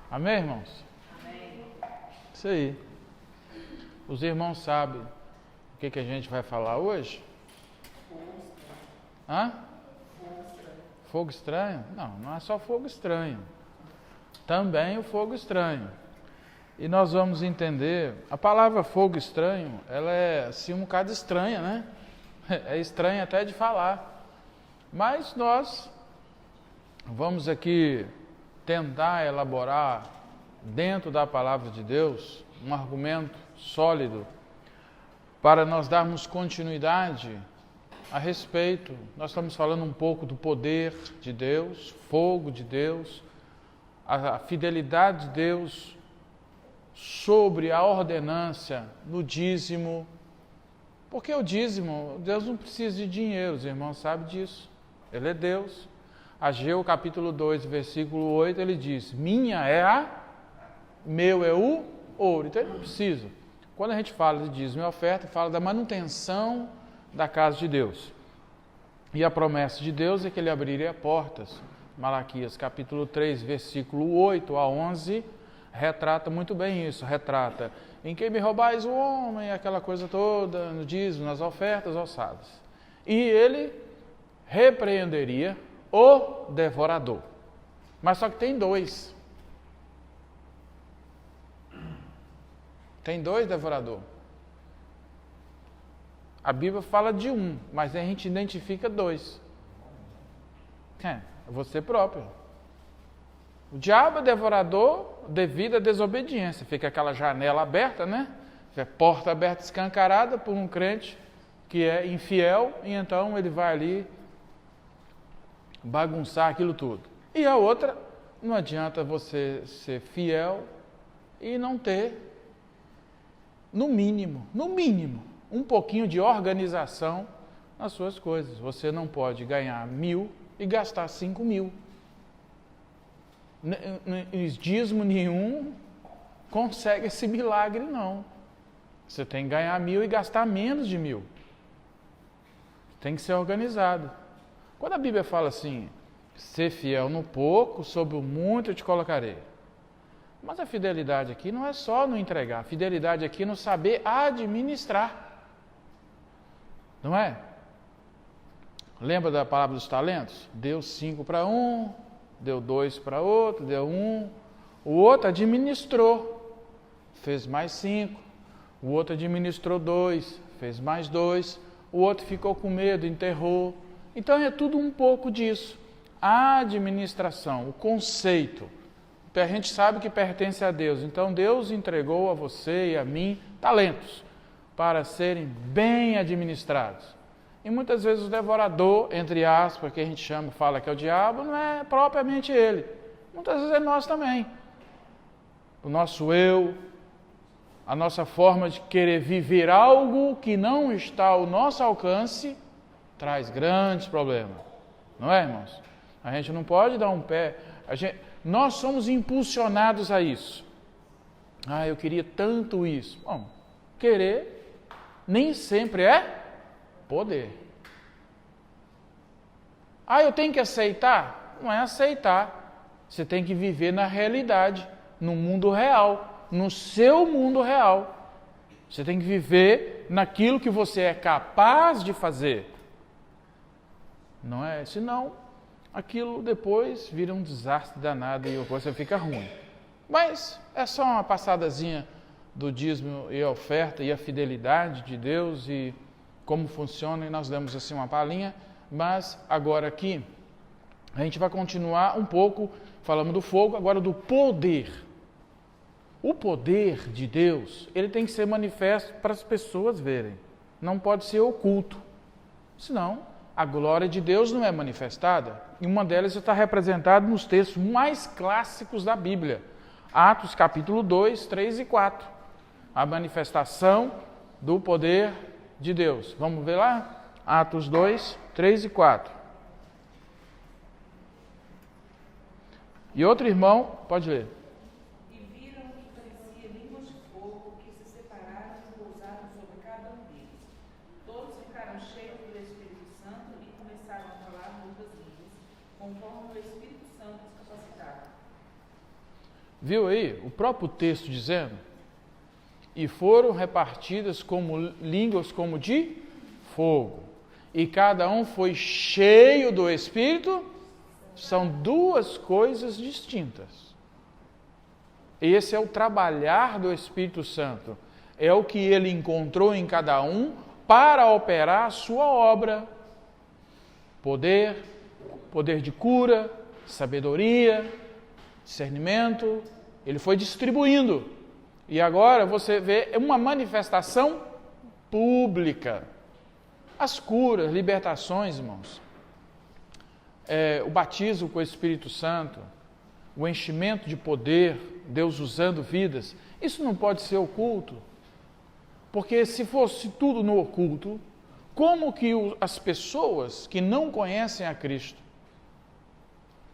Amém, irmãos? Amém. Isso aí. Os irmãos sabem o que a gente vai falar hoje? Hã? Fogo estranho? Não, não é só fogo estranho. Também o fogo estranho. E nós vamos entender, a palavra fogo estranho, ela é assim um bocado estranha, né? É estranha até de falar. Mas nós vamos aqui tentar elaborar dentro da palavra de Deus um argumento sólido para nós darmos continuidade a respeito. Nós estamos falando um pouco do poder de Deus, fogo de Deus, a fidelidade de Deus sobre a ordenância no dízimo. Porque o dízimo, Deus não precisa de dinheiro, os irmãos sabem disso. Ele é Deus. Ageu capítulo 2, versículo 8, ele diz: minha é meu é o ouro. Então ele não precisa. Quando a gente fala de dízimo e oferta, fala da manutenção da casa de Deus. E a promessa de Deus é que ele abriria portas. Malaquias capítulo 3, versículo 8 a 11, retrata muito bem isso. Retrata: em quem me roubais o homem, aquela coisa toda, no dízimo, nas ofertas ossadas. E ele repreenderia o devorador. Mas só que tem dois. Tem dois devoradores. A Bíblia fala de um, mas a gente identifica dois. É você próprio. O diabo é devorador devido à desobediência. Fica aquela janela aberta, né? Porta aberta escancarada por um crente que é infiel, e então ele vai ali bagunçar aquilo tudo. E a outra, não adianta você ser fiel e não ter, no mínimo, um pouquinho de organização nas suas coisas. Você não pode ganhar 1.000 e gastar 5.000. Dízimo nenhum consegue esse milagre, não. Você tem que ganhar 1.000 e gastar menos de 1.000. Tem que ser organizado. Quando a Bíblia fala assim: ser fiel no pouco, sobre o muito eu te colocarei. Mas a fidelidade aqui não é só no entregar. A fidelidade aqui é no saber administrar. Não é? Lembra da palavra dos talentos? Deu 5 para um, deu 2 para outro, deu 1. O outro administrou, fez mais 5. O outro administrou 2, fez mais 2. O outro ficou com medo, enterrou. Então é tudo um pouco disso. A administração, o conceito. A gente sabe que pertence a Deus. Então Deus entregou a você e a mim talentos para serem bem administrados. E muitas vezes o devorador, entre aspas, que a gente fala que é o diabo, não é propriamente ele. Muitas vezes é nós também. O nosso eu, a nossa forma de querer viver algo que não está ao nosso alcance, traz grandes problemas. Não é, irmãos? A gente não pode dar um pé. Nós somos impulsionados a isso. Eu queria tanto isso. Bom, querer nem sempre é poder. Eu tenho que aceitar? Não é aceitar. Você tem que viver na realidade, no mundo real, no seu mundo real. Você tem que viver naquilo que você é capaz de fazer. Não é? Senão, aquilo depois vira um desastre danado e você fica ruim. Mas é só uma passadazinha do dízimo e a oferta e a fidelidade de Deus e como funciona, e nós demos assim uma palhinha. Mas agora aqui, a gente vai continuar um pouco, falando do fogo, agora do poder. O poder de Deus, ele tem que ser manifesto para as pessoas verem. Não pode ser oculto. Senão, a glória de Deus não é manifestada. E uma delas está representada nos textos mais clássicos da Bíblia. Atos capítulo 2, 3 e 4. A manifestação do poder de Deus. Vamos ver lá? Atos 2, 3 e 4. E outro irmão, pode ler. E viram que parecia línguas de fogo que se separaram e pousaram sobre cada um deles. Todos ficaram cheios do Espírito Santo e começaram a falar outras línguas, conforme o Espírito Santo os capacitava. Viu aí o próprio texto dizendo? E foram repartidas como línguas como de fogo. E cada um foi cheio do Espírito. São duas coisas distintas. Esse é o trabalhar do Espírito Santo. É o que ele encontrou em cada um para operar a sua obra. Poder de cura, sabedoria, discernimento. Ele foi distribuindo. E agora você vê uma manifestação pública. As curas, libertações, irmãos. O batismo com o Espírito Santo. O enchimento de poder, Deus usando vidas. Isso não pode ser oculto. Porque se fosse tudo no oculto, como que as pessoas que não conhecem a Cristo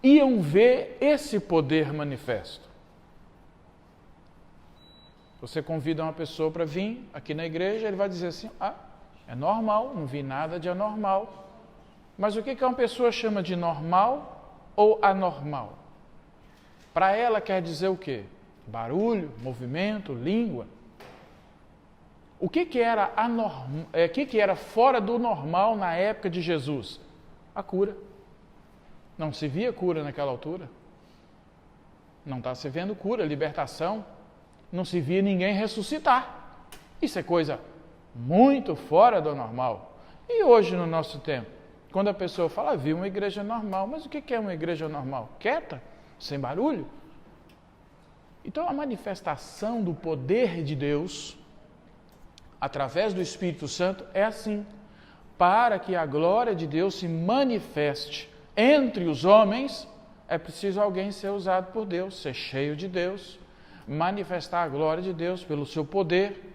iam ver esse poder manifesto? Você convida uma pessoa para vir aqui na igreja, ele vai dizer assim, é normal, não vi nada de anormal. Mas o que uma pessoa chama de normal ou anormal? Para ela quer dizer o quê? Barulho, movimento, língua. O que era fora do normal na época de Jesus? A cura. Não se via cura naquela altura. Não está se vendo cura, libertação. Não se via ninguém ressuscitar. Isso é coisa muito fora do normal. E hoje, no nosso tempo, quando a pessoa fala, vi uma igreja normal, mas o que é uma igreja normal? Quieta? Sem barulho? Então, a manifestação do poder de Deus, através do Espírito Santo, é assim. Para que a glória de Deus se manifeste entre os homens, é preciso alguém ser usado por Deus, ser cheio de Deus, manifestar a glória de Deus pelo seu poder,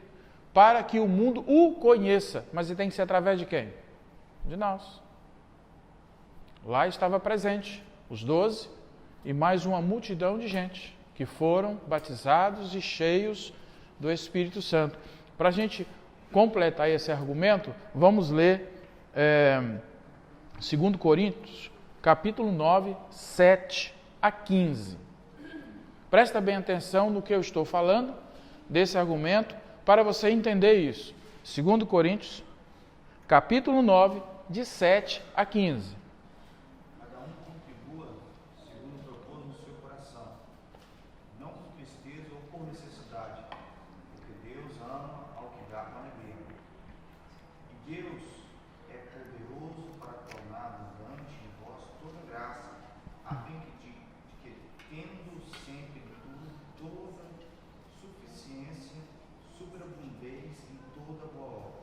para que o mundo o conheça. Mas ele tem que ser através de quem? De nós. Lá estava presente os 12 e mais uma multidão de gente que foram batizados e cheios do Espírito Santo. Para a gente completar esse argumento, vamos ler 2 Coríntios, capítulo 9, 7 a 15. Presta bem atenção no que eu estou falando, desse argumento, para você entender isso. 2 Coríntios, capítulo 9, de 7 a 15. Cada um contribua segundo propôs no seu coração, não por tristeza ou por necessidade, porque Deus ama ao que dá com alegria. E Deus é poderoso para tornar abundante em vós toda graça, a fim de que tendo sempre toda suficiência, superabundeis em toda boa obra,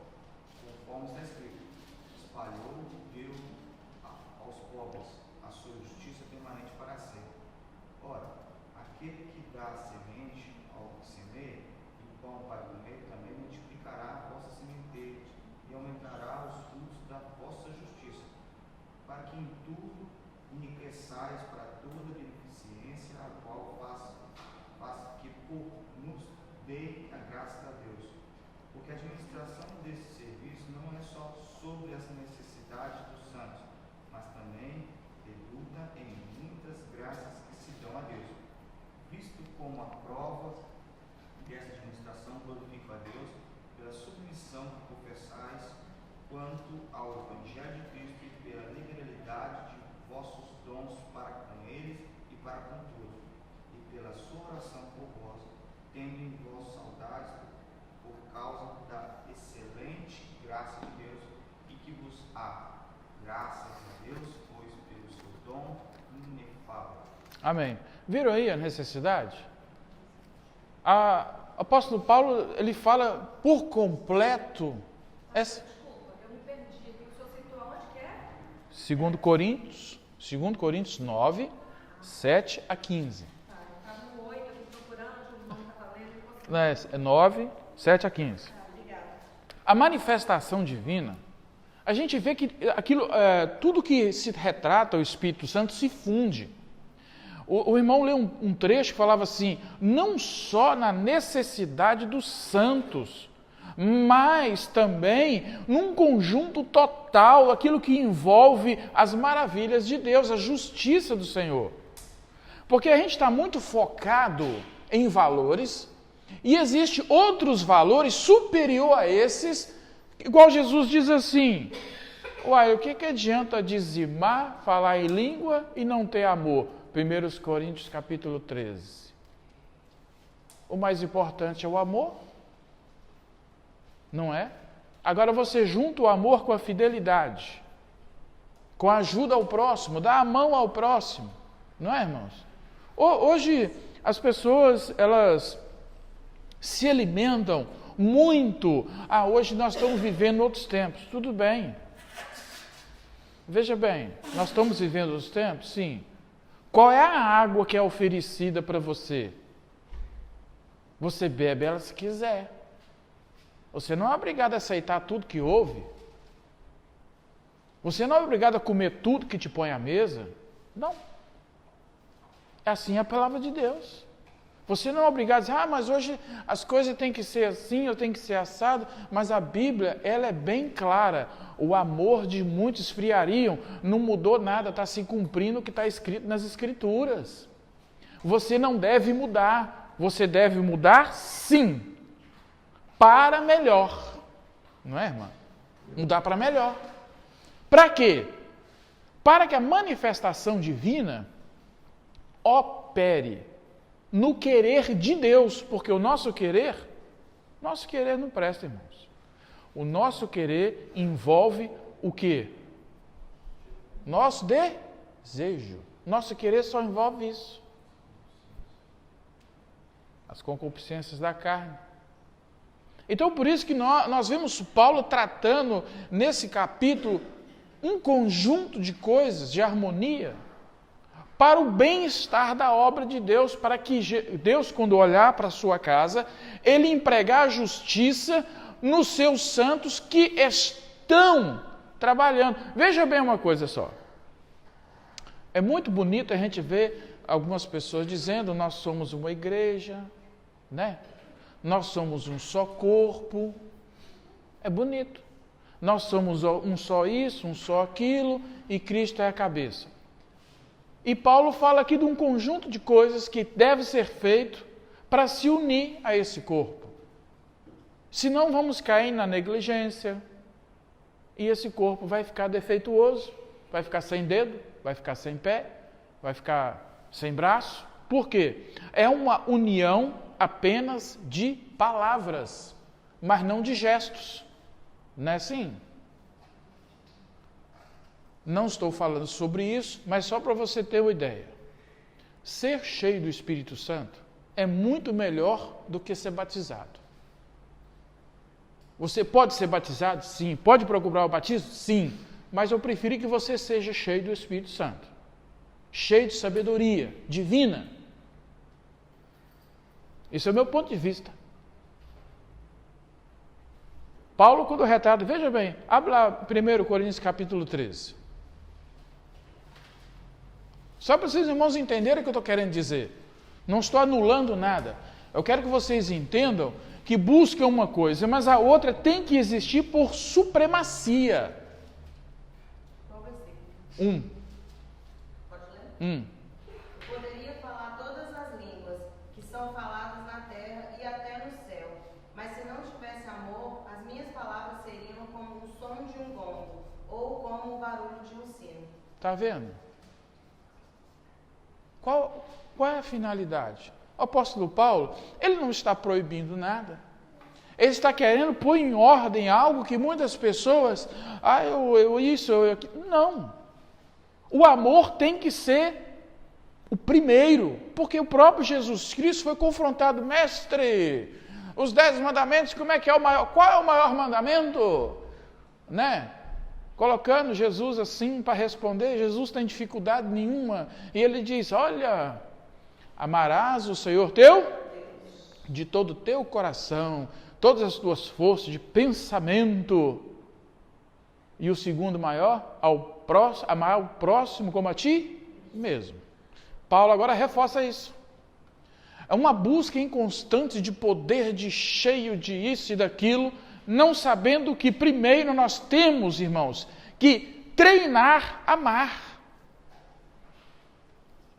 conforme está escrito, espalhou Deus aos pobres a sua justiça permanente para sempre. Ora, aquele que dá semente ao que semeia e pão para comer também multiplicará a vossa sementeira e aumentará os frutos da vossa justiça, para que em tudo enriqueçais para toda beneficência, a qual faça que nos dê a graça de Deus. Porque a administração desse serviço não é só sobre as necessidades dos santos, mas também resulta em muitas graças que se dão a Deus. Visto como a prova dessa administração glorifica a Deus pela submissão que professais quanto ao Evangelho de Cristo e pela liberalidade de vossos dons para com eles e para com todos, e pela sua oração por vós, tendo em vós saudades por causa da excelente graça de Deus, e que vos há, graças a Deus, pois pelo seu dom inefável. Amém. Viram aí a necessidade? O apóstolo Paulo, ele fala por completo. Desculpa, eu me perdi. O senhor citou aonde que é? 2 Coríntios 9, 7 a 15. Tá, eu estava no 8 aqui procurando, o irmão estava lendo. É 9, 7 a 15. Obrigada. A manifestação divina, a gente vê que tudo que se retrata o Espírito Santo se funde. O irmão leu um trecho que falava assim, não só na necessidade dos santos, mas também num conjunto total, aquilo que envolve as maravilhas de Deus, a justiça do Senhor. Porque a gente está muito focado em valores e existe outros valores superior a esses, igual Jesus diz assim, uai, o que adianta dizimar, falar em língua e não ter amor? 1 Coríntios capítulo 13. O mais importante é o amor, não é? Agora você junta o amor com a fidelidade, com a ajuda ao próximo, dá a mão ao próximo, não é, irmãos? Hoje as pessoas, elas se alimentam muito. Hoje nós estamos vivendo outros tempos. Tudo bem. Veja bem, nós estamos vivendo outros tempos? Sim. Qual é a água que é oferecida para você? Você bebe ela se quiser. Você não é obrigado a aceitar tudo que houve. Você não é obrigado a comer tudo que te põe à mesa. Não. Assim é a palavra de Deus. Você não é obrigado a dizer, mas hoje as coisas têm que ser assim, eu tenho que ser assado. Mas a Bíblia, ela é bem clara. O amor de muitos esfriariam, não mudou nada, está se cumprindo o que está escrito nas Escrituras. Você não deve mudar. Você deve mudar, sim, para melhor. Não é, irmã? Mudar para melhor. Para quê? Para que a manifestação divina opere no querer de Deus, porque o nosso querer não presta, irmãos. O nosso querer envolve o quê? Nosso desejo. Nosso querer só envolve isso. As concupiscências da carne. Então, por isso que nós vemos Paulo tratando nesse capítulo um conjunto de coisas, de harmonia, para o bem-estar da obra de Deus, para que Deus, quando olhar para a sua casa, Ele empregar a justiça nos seus santos que estão trabalhando. Veja bem uma coisa só. É muito bonito a gente ver algumas pessoas dizendo, nós somos uma igreja, né? Nós somos um só corpo. É bonito. Nós somos um só isso, um só aquilo, e Cristo é a cabeça. E Paulo fala aqui de um conjunto de coisas que deve ser feito para se unir a esse corpo. Senão vamos cair na negligência e esse corpo vai ficar defeituoso, vai ficar sem dedo, vai ficar sem pé, vai ficar sem braço. Por quê? É uma união apenas de palavras, mas não de gestos. Não é assim? Não estou falando sobre isso, mas só para você ter uma ideia. Ser cheio do Espírito Santo é muito melhor do que ser batizado. Você pode ser batizado? Sim. Pode procurar o batismo? Sim. Mas eu prefiro que você seja cheio do Espírito Santo. Cheio de sabedoria divina. Esse é o meu ponto de vista. Paulo, quando retrata, veja bem, abre lá 1 Coríntios capítulo 13. Só para vocês, irmãos, entenderem o que eu estou querendo dizer. Não estou anulando nada. Eu quero que vocês entendam que buscam uma coisa, mas a outra tem que existir por supremacia. Qual versículo? Pode ler? Poderia falar todas as línguas que são faladas na terra e até no céu, mas se não tivesse amor, as minhas palavras seriam como o som de um gongo ou como o barulho de um sino. Está vendo? Qual é a finalidade? O apóstolo Paulo, ele não está proibindo nada. Ele está querendo pôr em ordem algo que muitas pessoas, não. O amor tem que ser o primeiro, porque o próprio Jesus Cristo foi confrontado, mestre, os 10 mandamentos, como é que é o maior? Qual é o maior mandamento? Né? Colocando Jesus assim para responder, Jesus tem dificuldade nenhuma. E ele diz, olha, amarás o Senhor teu de todo o teu coração, todas as tuas forças de pensamento. E o segundo maior, amar o próximo como a ti mesmo. Paulo agora reforça isso. É uma busca inconstante de poder, de cheio de isso e daquilo, não sabendo que primeiro nós temos, irmãos, que treinar a amar.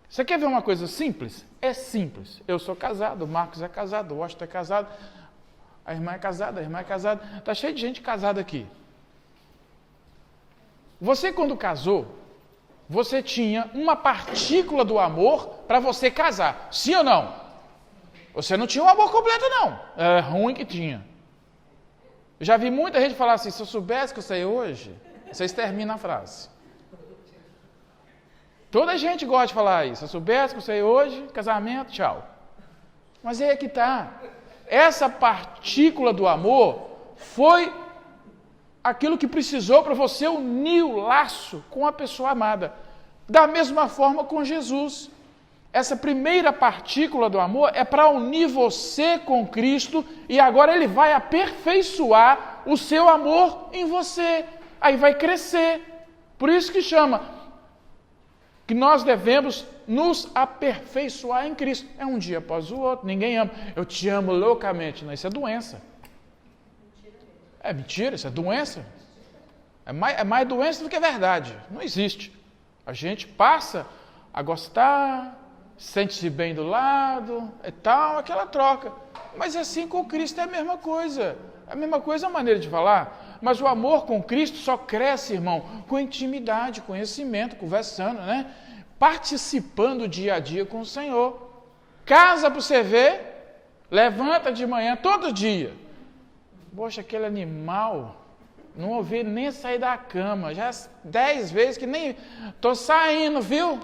Você quer ver uma coisa simples? É simples. Eu sou casado, o Marcos é casado, o Washington é casado, a irmã é casada, Está cheio de gente casada aqui. Você, quando casou, você tinha uma partícula do amor para você casar. Sim ou não? Você não tinha o amor completo, não. É ruim que tinha. Eu já vi muita gente falar assim, se eu soubesse que eu sei hoje, vocês terminam a frase. Toda gente gosta de falar isso. Se eu soubesse que eu sei hoje, casamento, tchau. Mas aí é que está. Essa partícula do amor foi aquilo que precisou para você unir o laço com a pessoa amada. Da mesma forma com Jesus. Essa primeira partícula do amor é para unir você com Cristo e agora Ele vai aperfeiçoar o seu amor em você. Aí vai crescer. Por isso que chama que nós devemos nos aperfeiçoar em Cristo. É um dia após o outro, ninguém ama. Eu te amo loucamente. Não, isso é doença. É mentira, isso é doença. É mais doença do que verdade. Não existe. A gente passa a gostar, sente-se bem do lado, e tal, aquela troca. Mas assim com Cristo é a mesma coisa. A mesma coisa a maneira de falar. Mas o amor com Cristo só cresce, irmão, com intimidade, conhecimento, conversando, né? Participando dia a dia com o Senhor. Casa para você ver, levanta de manhã todo dia. Poxa, aquele animal, não ouvi nem sair da cama, já 10 vezes que nem estou saindo, viu?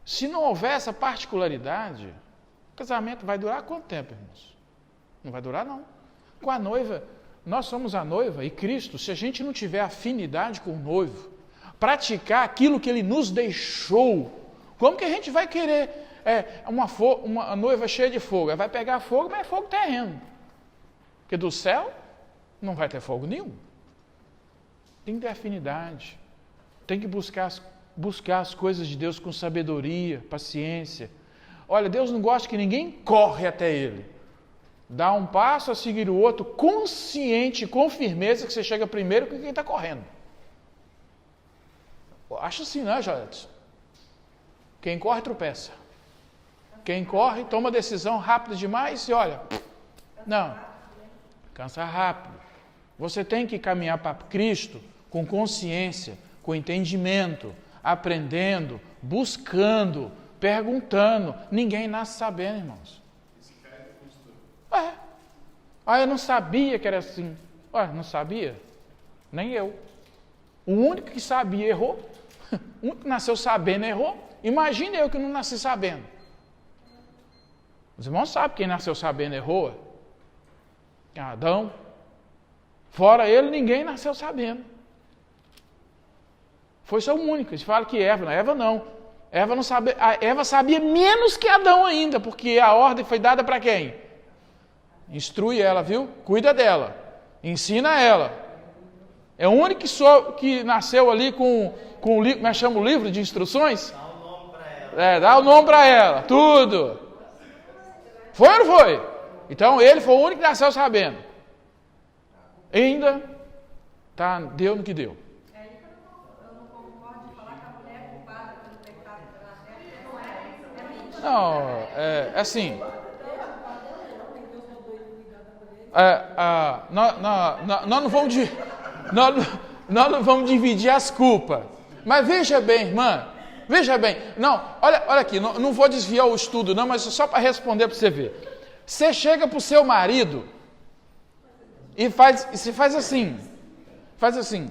Se não houver essa particularidade, o casamento vai durar quanto tempo, irmãos? Não vai durar, não. Com a noiva, nós somos a noiva e Cristo, se a gente não tiver afinidade com o noivo, praticar aquilo que Ele nos deixou, como que a gente vai querer uma noiva cheia de fogo? Ela vai pegar fogo, mas é fogo terreno. Porque do céu não vai ter fogo nenhum. Tem que ter afinidade. Tem que buscar as coisas de Deus com sabedoria, paciência. Olha, Deus não gosta que ninguém corre até Ele. Dá um passo a seguir o outro, consciente, com firmeza, que você chega primeiro que quem está correndo. Acho assim, né, Joelson? Quem corre, tropeça. Quem corre, toma decisão rápida demais e olha, não, cansa rápido. Você tem que caminhar para Cristo com consciência, com entendimento, aprendendo, buscando, perguntando. Ninguém nasce sabendo, irmãos. Eu não sabia que era assim. Não sabia? Nem eu. O único que sabia errou. O único que nasceu sabendo errou. Imagina eu que não nasci sabendo. Os irmãos sabem quem nasceu sabendo errou. Adão. Fora ele, ninguém nasceu sabendo. Foi só o único. Eles falam que Eva não. Eva sabia menos que Adão ainda, porque a ordem foi dada para quem? Instrui ela, viu? Cuida dela. Ensina ela. É o único que nasceu ali com o livro, como é que chama o livro de instruções? Dá o nome para ela. Dá o nome para ela. Tudo. Foi ou não foi? Então ele foi o único que nasceu sabendo. Ainda deu no que deu. É aí que eu não concordo de falar que a mulher é culpada pelo pecado que ela não é mentira. Não, assim. Nós não vamos dividir as culpas. Mas veja bem, irmã. Veja bem. Não, olha aqui. Não vou desviar o estudo, não, mas só para responder para você ver. Você chega para o seu marido e faz assim. Faz assim.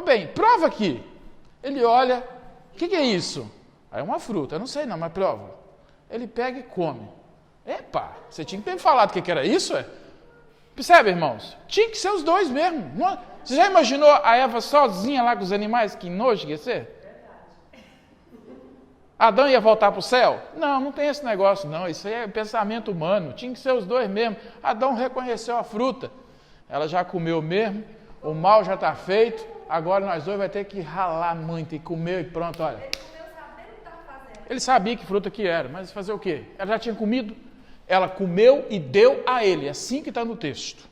Bem, prova aqui. Ele olha. O que é isso? É uma fruta. Eu não sei não, mas prova. Ele pega e come. Epa, você tinha que ter me falado o que era isso, Percebe, irmãos? Tinha que ser os dois mesmo. Você já imaginou a Eva sozinha lá com os animais? Que nojo que ia ser? Adão ia voltar para o céu? Não tem esse negócio, não. Isso aí é pensamento humano. Tinha que ser os dois mesmo. Adão reconheceu a fruta. Ela já comeu mesmo. O mal já está feito. Agora nós dois vai ter que ralar muito e comer e pronto, olha. Ele comeu sabendo o que estava fazendo. Ele sabia que fruta que era, mas fazer o quê? Ela já tinha comido. Ela comeu e deu a ele. Assim que está no texto.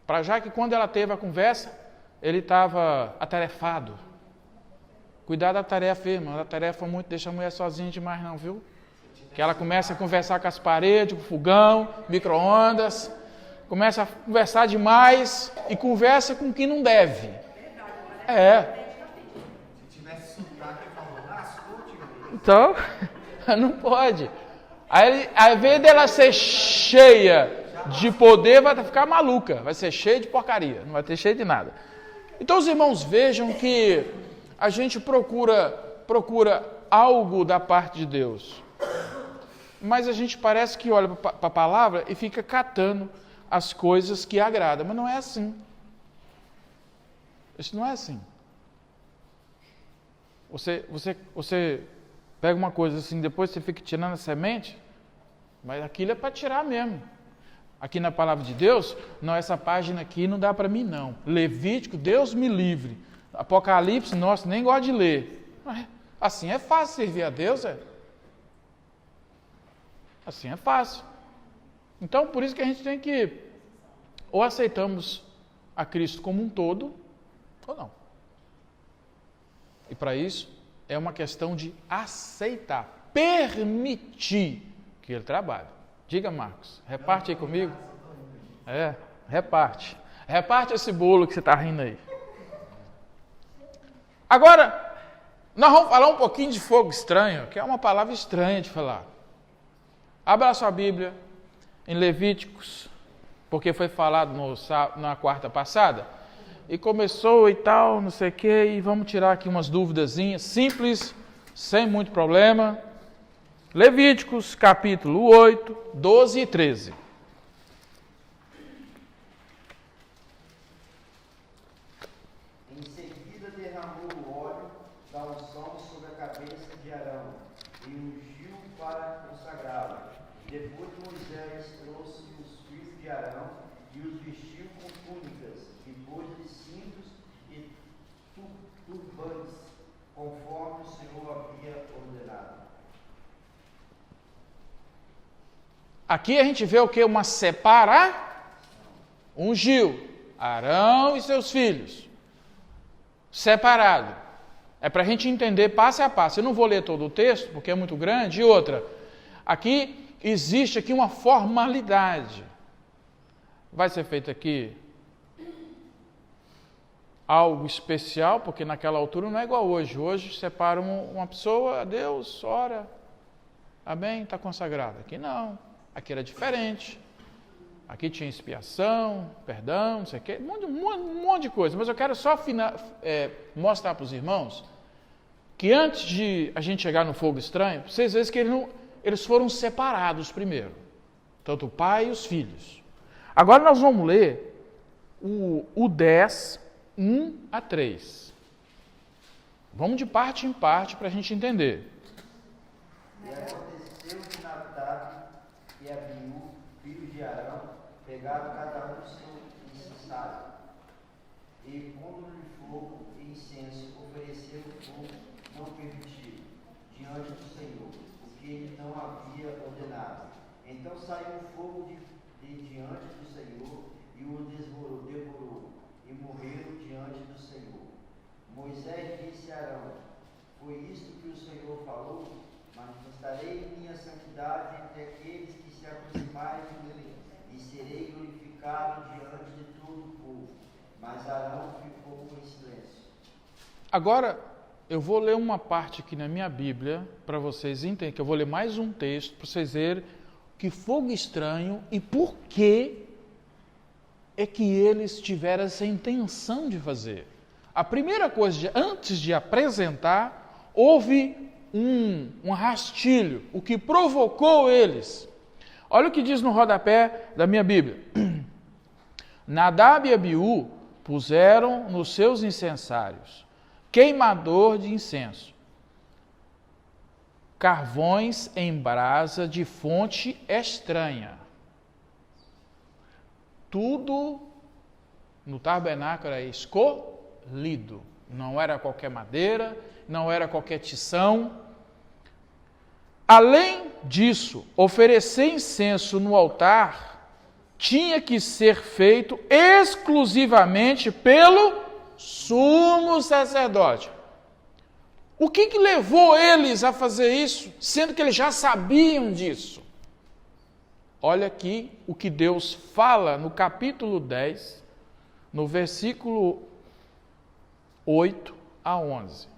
Para já que quando ela teve a conversa, ele estava atarefado. Cuidado da tarefa, irmão. A tarefa muito deixa a mulher sozinha demais não, viu? Que ela começa a conversar com as paredes, com o fogão, micro-ondas, começa a conversar demais e conversa com quem não deve. Se tivesse sotaque, falou, nascou, Então, não pode. Aí, ao invés dela ser cheia de poder, vai ficar maluca, vai ser cheia de porcaria, não vai ter cheia de nada. Então, os irmãos vejam que a gente procura algo da parte de Deus, mas a gente parece que olha para a palavra e fica catando as coisas que agradam, mas não é assim. Isso não é assim. Você pega uma coisa assim, depois você fica tirando a semente, mas aquilo é para tirar mesmo. Aqui na palavra de Deus, não, essa página aqui não dá para mim não. Levítico, Deus me livre. Apocalipse, nossa, nem gosto de ler. Assim é fácil servir a Deus, Assim é fácil. Então, por isso que a gente tem que, ou aceitamos a Cristo como um todo, ou não. E para isso, é uma questão de aceitar, permitir que Ele trabalhe. Diga, Marcos, reparte aí comigo. Reparte. Reparte esse bolo que você está rindo aí. Agora, nós vamos falar um pouquinho de fogo estranho, que é uma palavra estranha de falar. Abra a sua Bíblia em Levíticos, porque foi falado na quarta passada, e começou e tal, não sei o quê, e vamos tirar aqui umas duvidazinhas simples, sem muito problema. Levíticos, capítulo 8, 12 e 13. Em seguida derramou o óleo da unção sobre a cabeça de Arão e ungiu para consagrá-lo. Depois Moisés trouxe os filhos de Arão e os vestiu com túnicas, e pôs-lhes cintos e turbantes, conforme o Senhor havia ordenado. Aqui a gente vê o que? Uma ungiu Arão e seus filhos. Separado. É para a gente entender passo a passo. Eu não vou ler todo o texto, porque é muito grande. E outra, aqui existe aqui uma formalidade. Vai ser feito aqui algo especial, porque naquela altura não é igual hoje. Hoje separa uma pessoa, Deus, ora, amém, está consagrado. Aqui não. Aqui era diferente. Aqui tinha expiação, perdão, não sei o quê, um monte de coisa. Mas eu quero só mostrar para os irmãos que antes de a gente chegar no fogo estranho, vocês veem que eles foram separados primeiro. Tanto o pai e os filhos. Agora nós vamos ler o 10, 1 a 3. Vamos de parte em parte para a gente entender. E aconteceu que Nadab e Abiú, filhos de Arão, pegaram cada um seu incensário, e pondo-lhe fogo e incenso, ofereceram fogo não permitido diante do Senhor, o que ele não havia ordenado. Então saiu o fogo de diante do Senhor e o devorou, e morreram diante do Senhor. Moisés disse a Arão: foi isto que o Senhor falou? Manifestarei minha santidade entre aqueles que se aproximarem de mim, e serei glorificado diante de todo o povo. Mas Arão ficou em silêncio. Agora, eu vou ler uma parte aqui na minha Bíblia, para vocês entenderem, que eu vou ler mais um texto, para vocês verem que fogo estranho e por que é que eles tiveram essa intenção de fazer. A primeira coisa, antes de apresentar, houve um rastilho, o que provocou eles. Olha o que diz no rodapé da minha Bíblia. Nadab e Abiú puseram nos seus incensários queimador de incenso, carvões em brasa de fonte estranha. Tudo no tabernáculo era escolhido. Não era qualquer madeira, não era qualquer tição. Além disso, oferecer incenso no altar tinha que ser feito exclusivamente pelo sumo sacerdote. O que levou eles a fazer isso, sendo que eles já sabiam disso? Olha aqui o que Deus fala no capítulo 10, no versículo 8 a 11.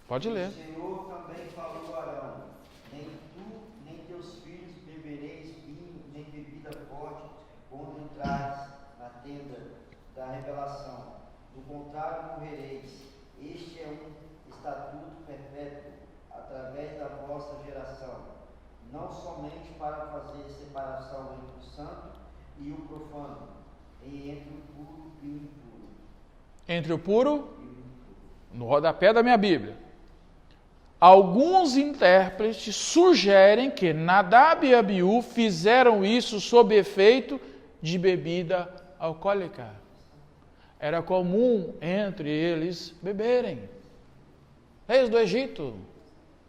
Pode ler. O Senhor também falou a Arão: nem tu, nem teus filhos bebereis vinho, nem bebida forte, quando entrares na tenda da revelação. Do contrário, morrereis. Este é um estatuto perpétuo, através da vossa geração, não somente para fazer separação entre o santo e o profano, e entre o puro e o impuro. Entre o puro, no rodapé da minha Bíblia. Alguns intérpretes sugerem que Nadab e Abiú fizeram isso sob efeito de bebida alcoólica. Era comum entre eles beberem. Reis do Egito,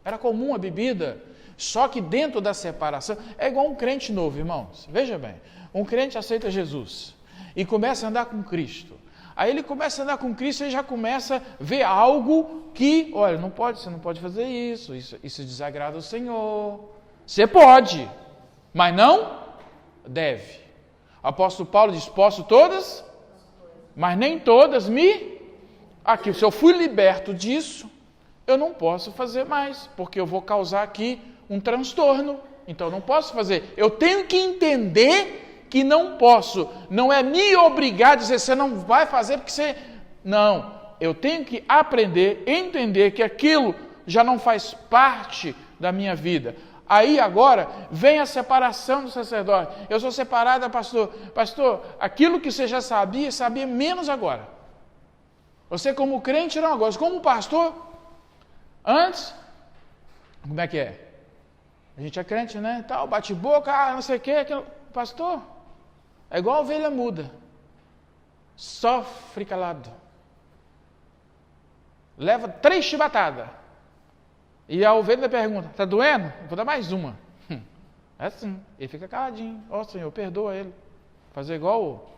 era comum a bebida. Só que dentro da separação, é igual um crente novo, irmãos. Veja bem, um crente aceita Jesus e começa a andar com Cristo. Aí ele começa a andar com Cristo e já começa a ver algo que, olha, você não pode fazer isso desagrada o Senhor. Você pode, mas não deve. O apóstolo Paulo diz, posso todas, mas nem todas Aqui, se eu fui liberto disso, eu não posso fazer mais, porque eu vou causar aqui um transtorno. Então eu não posso fazer. Eu tenho que entender que não posso, não é me obrigar a dizer, você não vai fazer porque você... Não, eu tenho que aprender, entender que aquilo já não faz parte da minha vida. Aí agora vem a separação do sacerdote. Eu sou separada, pastor. Pastor, aquilo que você já sabia menos agora. Você como crente não agora, como pastor, antes, como é que é? A gente é crente, né? Tal, bate boca, não sei o que, aquilo. Pastor, é igual a ovelha muda. Sofre calado. Leva 3 chibatadas. E a ovelha pergunta, está doendo? Vou dar mais uma. É assim, ele fica caladinho. Ó Senhor, perdoa ele. Fazer igual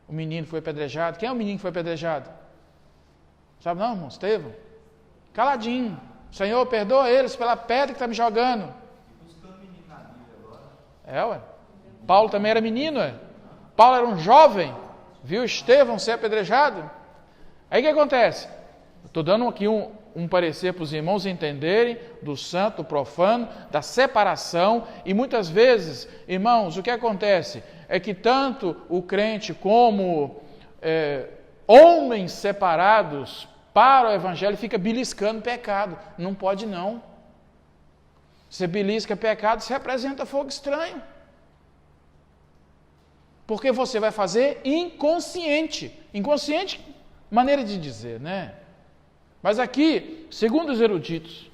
o menino que foi apedrejado. Quem é o menino que foi apedrejado? Sabe não, irmão? Estevão. Caladinho. Senhor, perdoa eles pela pedra que está me jogando. Ué. Paulo também era menino, Paulo era um jovem, viu Estevão ser apedrejado. Aí o que acontece? Estou dando aqui um parecer para os irmãos entenderem do santo, do profano, da separação. E muitas vezes, irmãos, o que acontece é que tanto o crente como homens separados para o evangelho fica beliscando pecado. Não pode não. Você belisca pecado, você representa fogo estranho. Porque você vai fazer inconsciente. Inconsciente, maneira de dizer, né? Mas aqui, segundo os eruditos,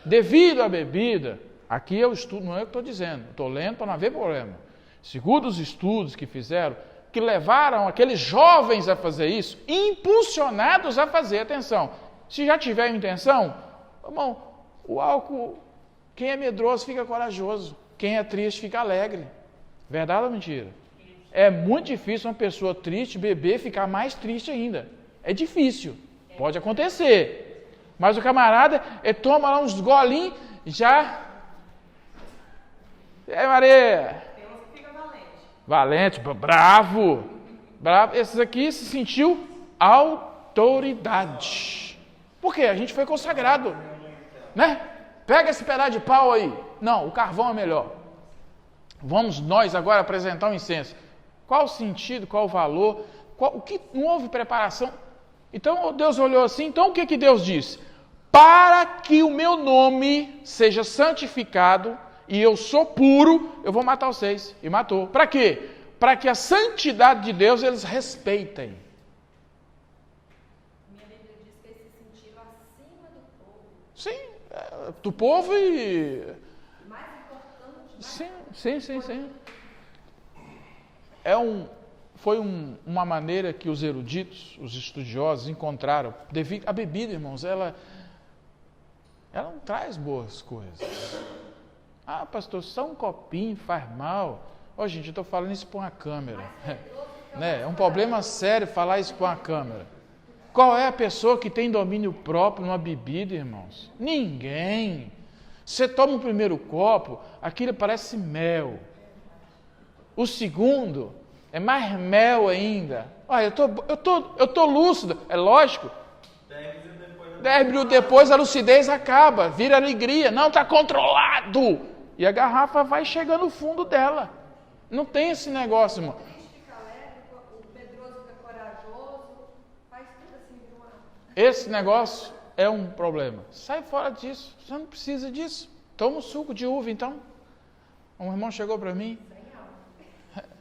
devido à bebida, aqui eu estudo, não é o que estou dizendo, estou lendo para não haver problema. Segundo os estudos que fizeram, que levaram aqueles jovens a fazer isso, impulsionados a fazer, atenção, se já tiver intenção, irmão, o álcool, quem é medroso fica corajoso, quem é triste fica alegre. Verdade ou mentira? É muito difícil uma pessoa triste beber e ficar mais triste ainda. É difícil. Pode acontecer. Mas o camarada, ele toma lá uns golinhos, já... E aí, Maria? Tem uns que fica valente. Valente, bravo. Esses aqui se sentiu autoridade. Por quê? A gente foi consagrado. Né? Pega esse pedaço de pau aí. Não, o carvão é melhor. Vamos nós agora apresentar o incenso. Qual o sentido, qual o valor, o que não houve preparação. Então Deus olhou assim, então o que Deus disse? Para que o meu nome seja santificado e eu sou puro, eu vou matar vocês. E matou. Para quê? Para que a santidade de Deus eles respeitem. Minha Bíblia diz que eles se sentiram acima do povo. Sim, do povo e... Mais importante. Sim. Foi uma maneira que os eruditos, os estudiosos encontraram. A bebida, irmãos, ela não traz boas coisas. Ah, pastor, só um copinho faz mal. Gente, eu estou falando isso para uma câmera. Mais medroso né? É um problema sério falar isso para uma câmera. Qual é a pessoa que tem domínio próprio numa bebida, irmãos? Ninguém. Você toma o primeiro copo, aquilo parece mel. O segundo é mais mel ainda. Olha, eu tô lúcido, é lógico. 10 minutos depois a lucidez acaba, vira alegria. Não, está controlado. E a garrafa vai chegando no fundo dela. Não tem esse negócio, irmão. Esse negócio é um problema. Sai fora disso. Você não precisa disso. Toma um suco de uva, então. Um irmão chegou para mim.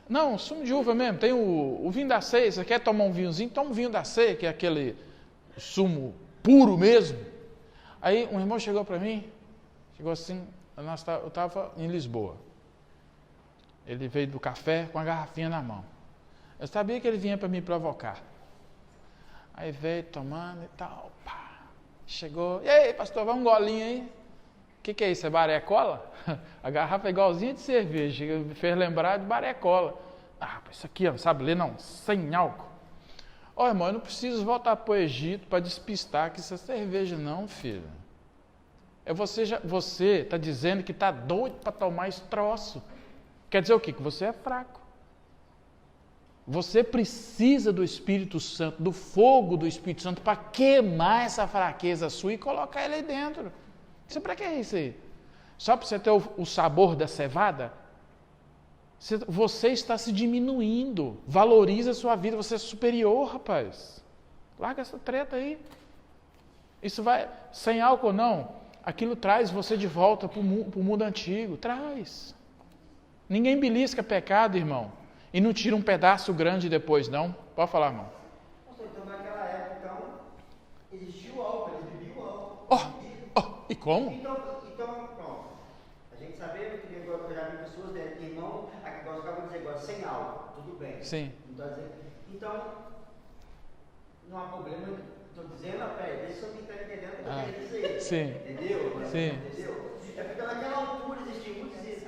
Não, sumo de uva mesmo. Tem o vinho da ceia. Você quer tomar um vinhozinho? Toma um vinho da ceia, que é aquele sumo puro mesmo. Aí um irmão chegou para mim. Chegou assim. Eu estava em Lisboa. Ele veio do café com a garrafinha na mão. Eu sabia que ele vinha para me provocar. Aí veio tomando e tal. Pá. Chegou. E aí, pastor, vai um golinho aí. O que é isso? É baré cola? A garrafa é igualzinha de cerveja. Me fez lembrar de baré cola. Ah, isso aqui, não sabe ler não? Sem álcool. Ó, irmão, eu não preciso voltar para o Egito para despistar que isso é cerveja, não, filho. É você está dizendo que está doido para tomar esse troço. Quer dizer o quê? Que você é fraco. Você precisa do Espírito Santo, do fogo do Espírito Santo, para queimar essa fraqueza sua e colocar ele aí dentro. Você para que é isso aí? Só para você ter o sabor da cevada? Você está se diminuindo. Valoriza a sua vida, você é superior, rapaz. Larga essa treta aí. Isso vai, sem álcool não, aquilo traz você de volta para o mundo antigo. Traz. Ninguém belisca pecado, irmão. E não tira um pedaço grande depois, não? Pode falar, irmão. Então, naquela época, então, existia o álcool, eles bebiam o álcool. E como? Então, pronto. A gente sabia que eu já vi pessoas, né, irmão, agora acabam de dizer agora, sem álcool, tudo bem. Sim. Não tá dizendo. Então, não há problema. Estou dizendo, peraí, deixa eu me estar entendendo o que eu quero dizer. Sim. Entendeu? Sim. Entendeu? É porque naquela altura existia muitos dizem,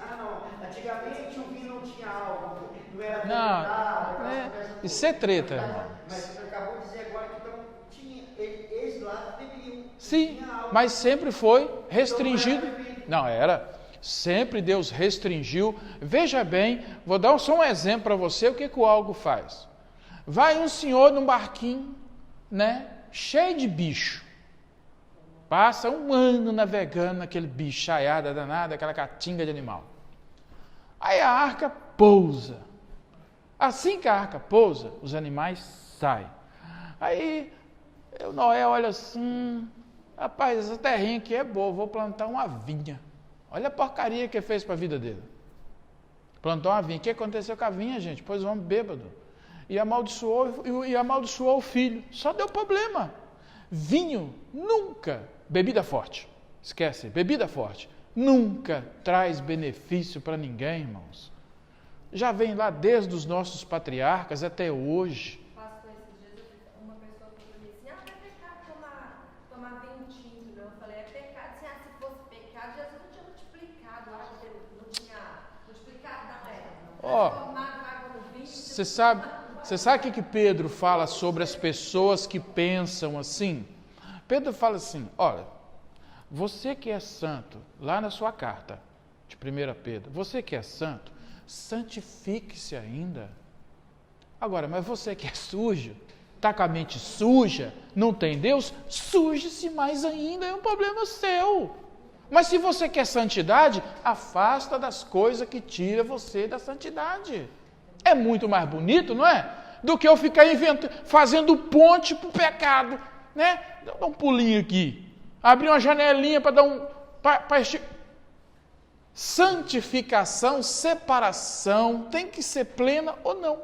antigamente o vinho não tinha álcool, não era Não, isso é treta, irmão. Mas você acabou de dizer agora que então tinha, eles lá beberiam. Sim, mas sempre foi restringido. Não, era. Sempre Deus restringiu. Veja bem, vou dar só um exemplo para você, o que o álcool faz. Vai um senhor num barquinho, né, cheio de bicho. Passa um ano navegando naquele bichaiada danada, aquela catinga de animal. Aí a arca pousa. Assim que a arca pousa, os animais saem. Aí o Noé olha assim, rapaz, essa terrinha aqui é boa, vou plantar uma vinha. Olha a porcaria que ele fez para a vida dele. Plantou uma vinha. O que aconteceu com a vinha, gente? Pôs o homem bêbado. E amaldiçoou o filho. Só deu problema. Vinho nunca, bebida forte, esquece, bebida forte, nunca traz benefício para ninguém, irmãos. Já vem lá desde os nossos patriarcas até hoje. Pastor, esses dias uma pessoa falou assim, não é pecado tomar vinho tinto, não. Eu falei, é pecado, se fosse pecado, Jesus não tinha multiplicado, não tinha multiplicado na terra. Você sabe o que Pedro fala sobre as pessoas que pensam assim? Pedro fala assim, olha, você que é santo, lá na sua carta de 1 Pedro, você que é santo, santifique-se ainda. Agora, mas você que é sujo, está com a mente suja, não tem Deus, suje-se mais ainda, é um problema seu. Mas se você quer santidade, afasta das coisas que tiram você da santidade. É muito mais bonito, não é? Do que eu ficar fazendo ponte para o pecado, né? Dá um pulinho aqui, abrir uma janelinha para dar santificação, separação, tem que ser plena ou não.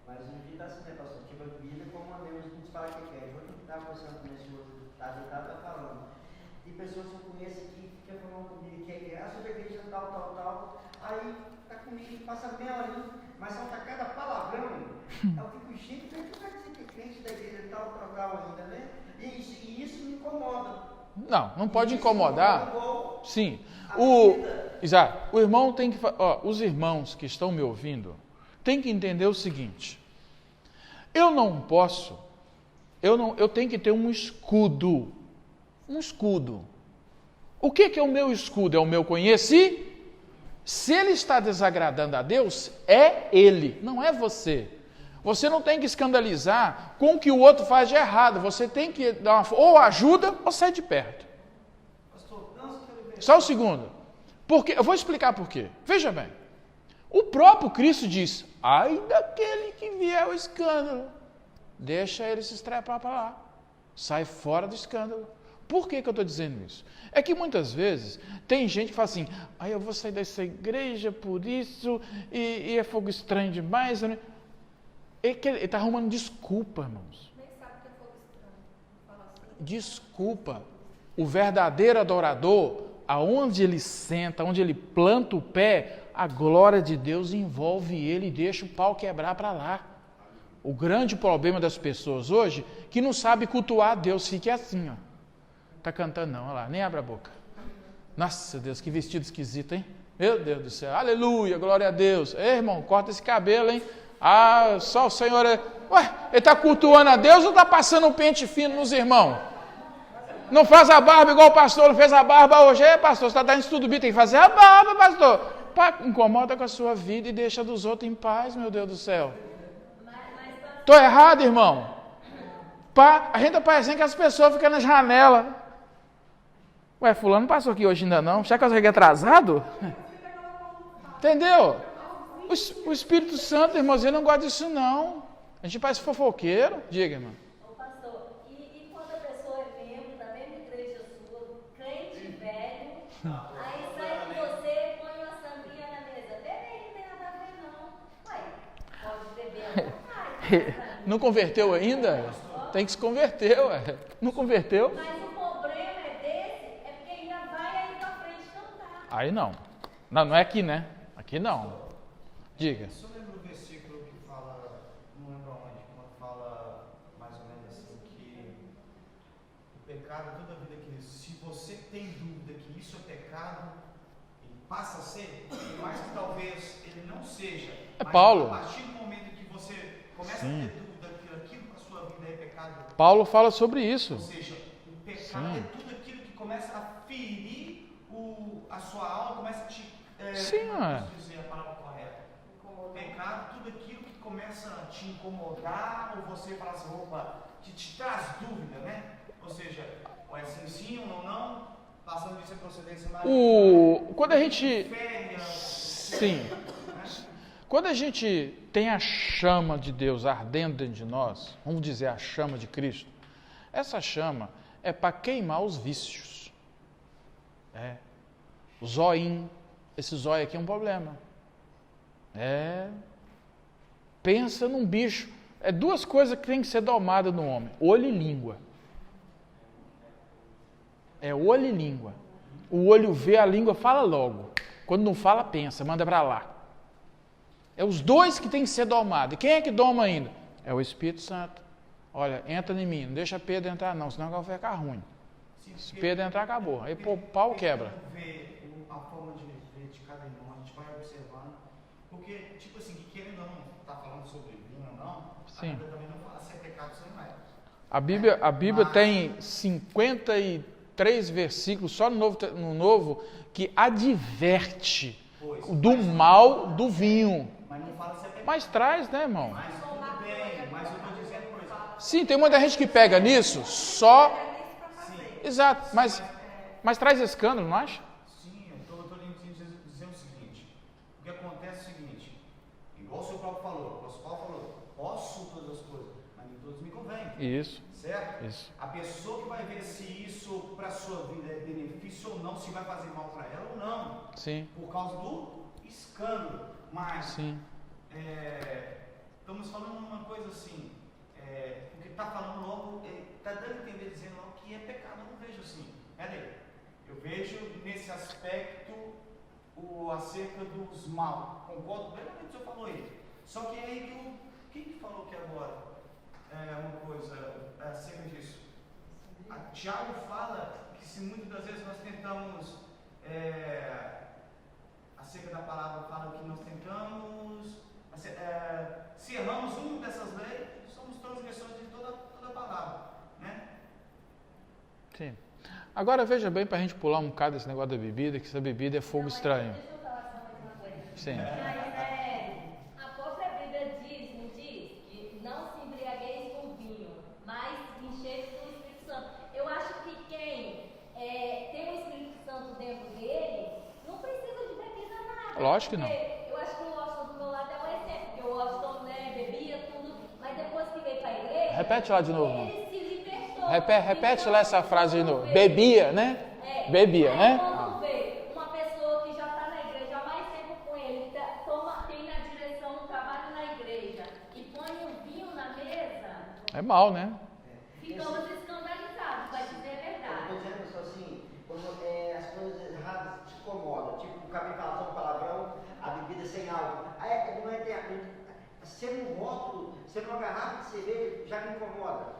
Mas o dia está assim, né, pastor? Tipo, a Bíblia, como Deus nos fala que quer. Eu não estava pensando nesse outro, está falando. Tem pessoas que eu conheço aqui que ficam falando comigo que é sobre a igreja tal. Aí está comigo, passa meia hora, mas só está cada palavrão. Eu fico, gente, como é que vai dizer que é crente da igreja tal ainda, né? E isso me incomoda. Não pode incomodar. Sim. O irmão tem que... os irmãos que estão me ouvindo têm que entender o seguinte. Eu não posso, eu tenho que ter um escudo. Um escudo. O que é o meu escudo? É o meu conhecimento. Se ele está desagradando a Deus, é ele, não é você. Você não tem que escandalizar com o que o outro faz de errado. Você tem que dar ou ajuda ou sai de perto. Só um segundo. Porque, eu vou explicar por quê. Veja bem. O próprio Cristo diz, ai daquele que vier o escândalo. Deixa ele se estrepar para lá. Sai fora do escândalo. Por que eu estou dizendo isso? É que muitas vezes tem gente que fala assim, eu vou sair dessa igreja por isso, e é fogo estranho demais. Né? Ele está arrumando desculpa, irmãos. Nem sabe o que é fogo estranho. Fala assim. Desculpa. O verdadeiro adorador, aonde ele senta, onde ele planta o pé, a glória de Deus envolve ele e deixa o pau quebrar para lá. O grande problema das pessoas hoje, que não sabe cultuar a Deus, fique assim, ó. Tá cantando não, olha lá, nem abre a boca. Nossa Deus, que vestido esquisito, hein? Meu Deus do céu, aleluia, glória a Deus. Ei, irmão, corta esse cabelo, hein? Só o Senhor é... Ué, ele está cultuando a Deus ou está passando um pente fino nos irmãos? Não faz a barba igual o pastor, não fez a barba hoje. Pastor, você está dando estudo bíblico, tem que fazer a barba, pastor. Incomoda com a sua vida e deixa dos outros em paz, meu Deus do céu. Estou errado, irmão? A gente está parecendo que as pessoas ficam na janela. Ué, fulano não passou aqui hoje ainda não? Será que eu cheguei atrasado? Entendeu? O Espírito Santo, irmãos, ele não gosta disso não. A gente parece fofoqueiro. Diga, irmão. Ô pastor, e quando a pessoa é membro da mesma igreja sua, crente velho, aí sai com você, põe uma sambinha na mesa. Peraí, não tem nada a ver não. Ué, pode beber à vontade. Não converteu ainda? Tem que se converter, ué. Não converteu? Mas o problema é desse, é porque ainda vai aí pra frente cantar. Aí não. Não é aqui, né? Aqui não. Diga. Só lembra o versículo que fala, não lembro onde, quando fala mais ou menos assim, que o pecado, toda vida que se você tem dúvida que isso é pecado, ele passa a ser, por mais que talvez ele não seja. É mas Paulo. A partir do momento que você começa a ter dúvida que aquilo para a sua vida é pecado. Paulo fala sobre isso. Ou seja, o pecado é tudo aquilo que começa a ferir a sua alma, começa a te... Sim, como eu posso dizer a palavra correta? Pecado, tudo aquilo que começa a te incomodar, ou você fala assim, opa, que te traz dúvida, né? Ou seja, ou é sim ou não, passando de ser procedência mais... Quando a gente... Férias, Sim. né? Quando a gente tem a chama de Deus ardendo dentro de nós, vamos dizer a chama de Cristo, essa chama é para queimar os vícios. O zóio, esse zóio aqui é um problema. Pensa num bicho. É duas coisas que tem que ser domadas no homem: olho e língua. É olho e língua. O olho vê, a língua fala logo. Quando não fala, pensa, manda para lá. É os dois que tem que ser domados. E quem é que doma ainda? É o Espírito Santo. Olha, entra em mim, não deixa Pedro entrar não, senão vai ficar ruim. Se Pedro entrar, acabou. Aí o pau quebra. Ver a forma de ver de cada irmão, a gente vai observando. Porque, tipo assim, que querendo ou não está falando sobre vinho ou não, Sim. a Bíblia também não fala se é pecado ou se não é. A Bíblia tem 53 versículos só no Novo que adverte do mal do vinho. Mas não fala se é pecado. Mas traz, né, irmão? Mas tudo bem, mas eu estou dizendo, por exemplo, Sim, tem muita gente que pega nisso só... sim, Exato, mas traz escândalo, não acha? sim, eu estou dizendo o seguinte, o que acontece é o seguinte, igual o seu próprio falou, o apóstolo Paulo falou, posso todas as coisas, mas nem todas me convêm. Isso, Certo? isso. A pessoa que vai ver se isso para a sua vida é benefício ou não, se vai fazer mal para ela ou não, Sim, por causa do escândalo. Mas sim. estamos falando uma coisa assim, porque está falando logo, está dando a entender, dizendo logo que é pecado. Eu não vejo assim. Eu vejo nesse aspecto acerca dos mal. Concordo plenamente com o que o senhor falou aí. Só que aí quem que falou que agora uma coisa acerca disso? Tiago fala que se muitas das vezes nós tentamos, acerca da palavra, fala que nós tentamos, se erramos uma dessas leis, somos transgressores de toda a palavra, né? Sim. Agora veja bem, para a gente pular um bocado esse negócio da bebida, que essa bebida é fogo estranho. Deixa eu falar só mais uma coisa. Sim. Mas a própria Bíblia diz, não diz? Que não se embriagueis com vinho, mas encheis com o Espírito Santo. Eu acho que quem tem o Espírito Santo dentro dele, não precisa de bebida nada. Lógico que não. Eu acho que o Washington do meu lado é um exemplo, porque o Washington bebia tudo, mas depois que veio para a igreja, Repete lá de novo. ele se libertou. Repete Então, lá essa frase de novo. quando Bebia, né? Bebia, aí né? quando vê uma pessoa que já está na igreja há mais tempo com ele, tem na direção um trabalho na igreja e põe um vinho na mesa, É mal, né? ficamos escandalizados, vai dizer a Eu verdade. estou dizendo só assim, quando as coisas erradas te incomodam, tipo o cabelo fala só um palavrão, a bebida sem álcool. Aí não é sendo um rótulo, sendo uma garrafa de cerveja, já me incomoda.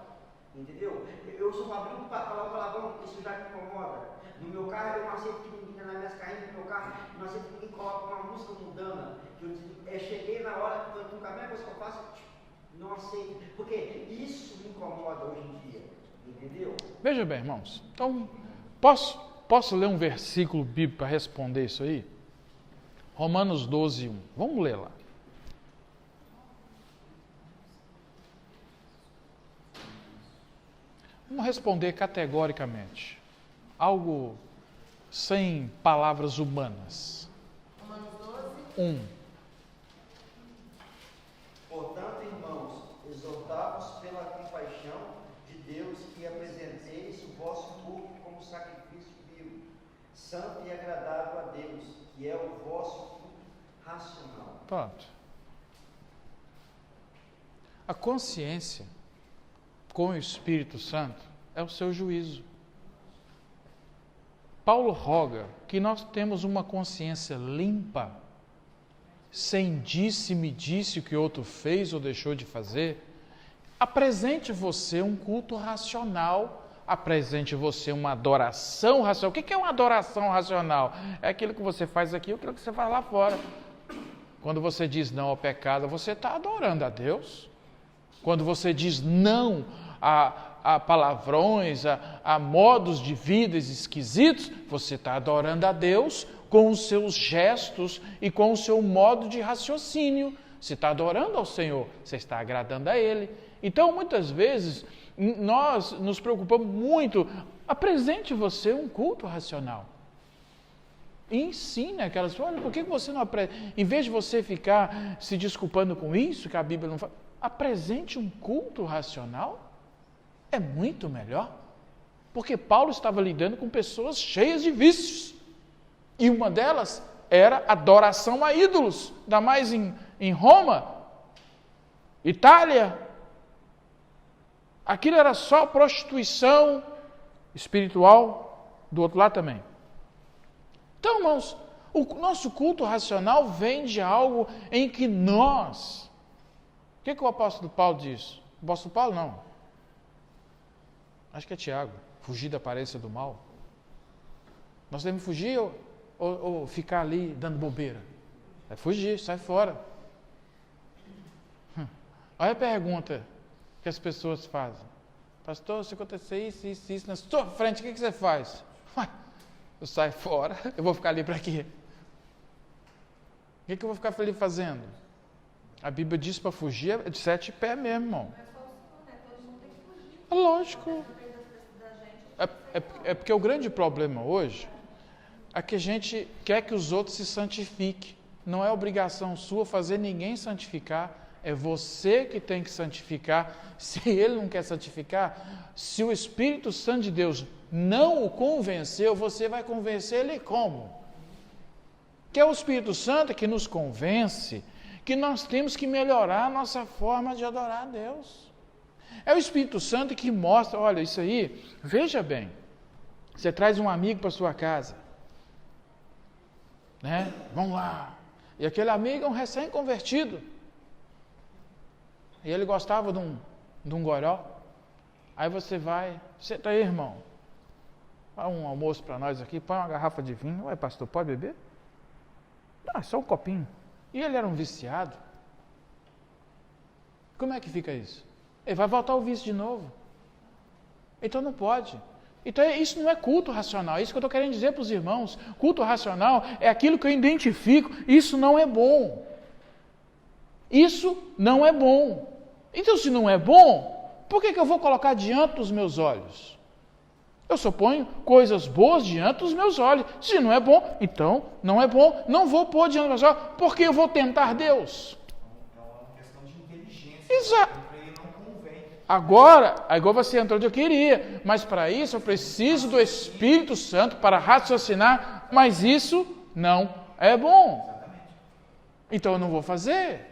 Entendeu? Eu sou um abrigo para falar um palavrão, isso já me incomoda. No meu carro, eu não aceito que ninguém, nas minhas carrinhas do meu carro, não aceito que ninguém coloque uma música mundana. Eu cheguei na hora, quando a primeira coisa que eu faço, não aceito. Porque isso me incomoda hoje em dia. Entendeu? Veja bem, irmãos. Então, posso ler um versículo bíblico para responder isso aí? Romanos 12, 1. Vamos ler lá. Vamos responder categoricamente. Algo sem palavras humanas. Romanos 12. 1. Portanto, irmãos, exortai-vos pela compaixão de Deus que apresenteis o vosso corpo como sacrifício vivo, santo e agradável a Deus, que é o vosso culto racional. Pronto. A consciência com o Espírito Santo é o seu juízo. Paulo roga que nós temos uma consciência limpa, sem disse-me-disse o que outro fez ou deixou de fazer. Apresente você um culto racional, apresente você uma adoração racional. O que é uma adoração racional? É aquilo que você faz aqui ou aquilo que você faz lá fora. Quando você diz não ao pecado, você está adorando a Deus. Quando você diz não a palavrões, a modos de vida esquisitos, você está adorando a Deus com os seus gestos e com o seu modo de raciocínio. Você está adorando ao Senhor, você está agradando a Ele. Então, muitas vezes, nós nos preocupamos muito. Apresente você um culto racional. E ensine aquelas pessoas, olha, por que você não apresenta? Em vez de você ficar se desculpando com isso, que a Bíblia não fala, apresente um culto racional. É muito melhor. Porque Paulo estava lidando com pessoas cheias de vícios. E uma delas era adoração a ídolos. Ainda mais em Roma, Itália. Aquilo era só prostituição espiritual. Do outro lado também. Então, irmãos, o nosso culto racional vem de algo em que nós... O que o apóstolo Paulo diz? O apóstolo Paulo não. Acho que é Tiago. Fugir da aparência do mal. Nós devemos fugir ou ficar ali dando bobeira? É fugir, sai fora. Olha a pergunta que as pessoas fazem. Pastor, se acontecer isso na sua frente, o que você faz? Eu saio fora, eu vou ficar ali para quê? O que eu vou ficar ali fazendo? A Bíblia diz para fugir é de 7 pés mesmo, irmão. É lógico. É porque o grande problema hoje é que a gente quer que os outros se santifiquem. Não é obrigação sua fazer ninguém santificar. É você que tem que santificar. Se ele não quer santificar, se o Espírito Santo de Deus não o convenceu, você vai convencer ele como? Que é o Espírito Santo que nos convence que nós temos que melhorar a nossa forma de adorar a Deus. É o Espírito Santo que mostra, olha, isso aí, veja bem, você traz um amigo para sua casa, né? Vamos lá. E aquele amigo é um recém-convertido. E ele gostava de um goró. Aí você vai, senta aí, irmão. Faz um almoço para nós aqui, põe uma garrafa de vinho. Ué, pastor, pode beber? Não, é só um copinho. E ele era um viciado. Como é que fica isso? Ele vai voltar ao vício de novo. Então não pode. Então isso não é culto racional, é isso que eu estou querendo dizer para os irmãos. Culto racional é aquilo que eu identifico, isso não é bom. Isso não é bom. Então se não é bom, por que eu vou colocar diante dos meus olhos? Eu só ponho coisas boas diante dos meus olhos. Se não é bom, então não é bom, não vou pôr diante dos meus olhos, porque eu vou tentar Deus. É uma questão de inteligência. Exato. Agora, você entrou onde eu queria, mas para isso eu preciso do Espírito Santo para raciocinar, mas isso não é bom. Então eu não vou fazer.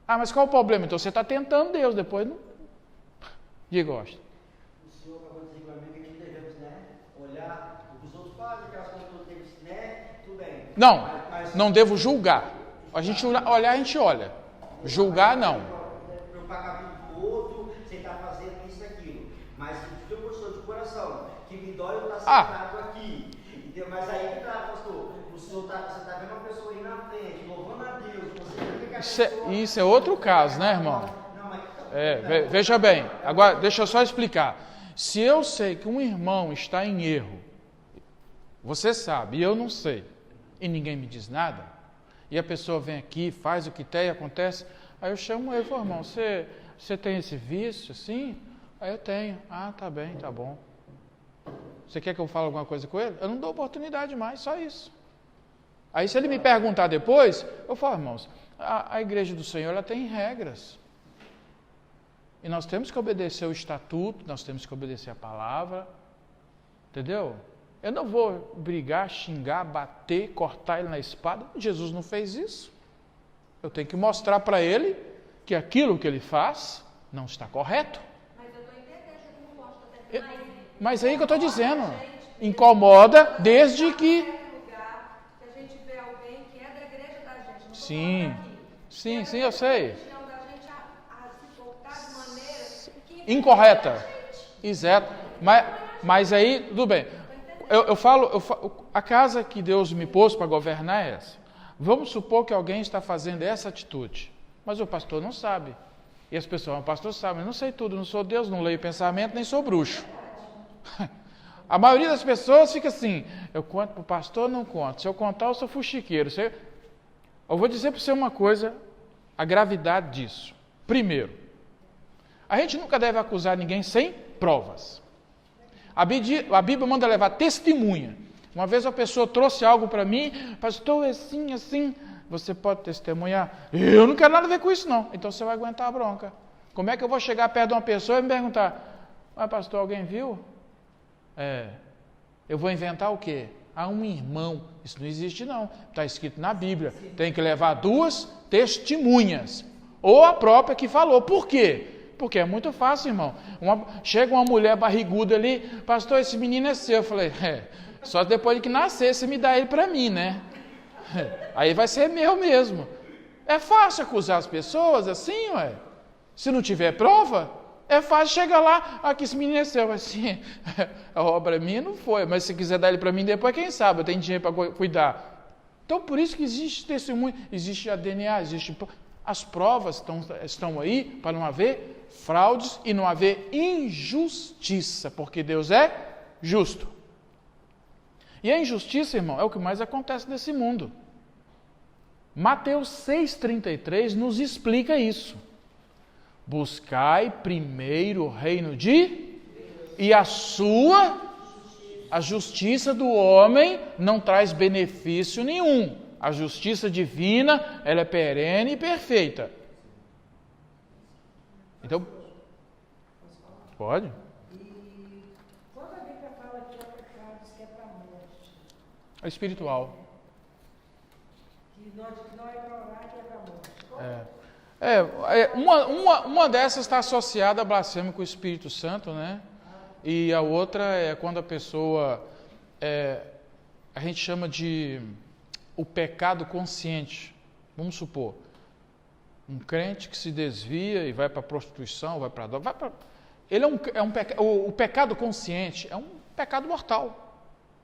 Ah, mas qual o problema? Então você está tentando Deus, depois não. Diga, gosta. O senhor acabou de dizer para mim que a gente devemos, olhar o que os outros fazem, aquelas coisas que temos, tudo bem. Não devo julgar. A gente olhar, a gente olha. Julgar, não. Mas se eu gostou de coração, que me dói eu estar sentado aqui. Entendeu? Mas aí que tá, pastor, você está vendo uma pessoa aí na frente, louvando a Deus, você vê que a pessoa... Isso é outro caso, né, irmão? Veja bem, agora deixa eu só explicar. Se eu sei que um irmão está em erro, você sabe, e eu não sei, e ninguém me diz nada, e a pessoa vem aqui, faz o que tem e acontece, aí eu chamo ele e falo, irmão, você tem esse vício assim? Aí eu tenho. Ah, tá bem, tá bom. Você quer que eu fale alguma coisa com ele? Eu não dou oportunidade mais, só isso. Aí se ele me perguntar depois, eu falo, irmãos, a igreja do Senhor, ela tem regras. E nós temos que obedecer o estatuto, nós temos que obedecer a palavra. Entendeu? Eu não vou brigar, xingar, bater, cortar ele na espada. Jesus não fez isso. Eu tenho que mostrar para ele que aquilo que ele faz não está correto. Mas aí que eu estou dizendo, incomoda desde que... Sim, eu sei. Incorreta. Exato. Mas aí, tudo bem. Eu falo, a casa que Deus me pôs para governar é essa. Vamos supor que alguém está fazendo essa atitude, mas o pastor não sabe. E as pessoas, o pastor sabe, eu não sei tudo, não sou Deus, não leio pensamento, nem sou bruxo. A maioria das pessoas fica assim, eu conto para o pastor, não conto. Se eu contar, eu sou fuxiqueiro. Eu vou dizer para você uma coisa, a gravidade disso. Primeiro, a gente nunca deve acusar ninguém sem provas. A Bíblia manda levar testemunha. Uma vez uma pessoa trouxe algo para mim, pastor, assim, você pode testemunhar? Eu não quero nada a ver com isso não. Então você vai aguentar a bronca. Como é que eu vou chegar perto de uma pessoa e me perguntar, mas pastor, alguém viu? Eu vou inventar o quê? Um irmão. Isso não existe não. Está escrito na Bíblia. Tem que levar 2 testemunhas. Ou a própria que falou. Por quê? Porque é muito fácil, irmão. Chega uma mulher barriguda ali, pastor, esse menino é seu. Eu falei, só depois de que nascer você me dá ele para mim, né? Aí vai ser meu mesmo. É fácil acusar as pessoas assim, ué. Se não tiver prova, é fácil chegar lá, aqui esse menino é seu. Assim, a obra minha não foi, mas se quiser dar ele para mim depois, quem sabe, eu tenho dinheiro para cuidar. Então, por isso que existe testemunho, existe a DNA, existe... As provas estão aí para não haver fraudes e não haver injustiça, porque Deus é justo. E a injustiça, irmão, é o que mais acontece nesse mundo. Mateus 6,33 nos explica isso. Buscai primeiro o reino de Deus, e a justiça do homem não traz benefício nenhum. A justiça divina, ela é perene e perfeita. Então, pode? E quando a Bíblia fala que há pecados que é para a morte? É espiritual. Que não é para orar, que é para a morte. Uma dessas está associada a blasfêmia com o Espírito Santo, né? E a outra é quando a pessoa, a gente chama de o pecado consciente. Vamos supor, um crente que se desvia e vai para a prostituição, vai para a droga, ele o pecado consciente é um pecado mortal.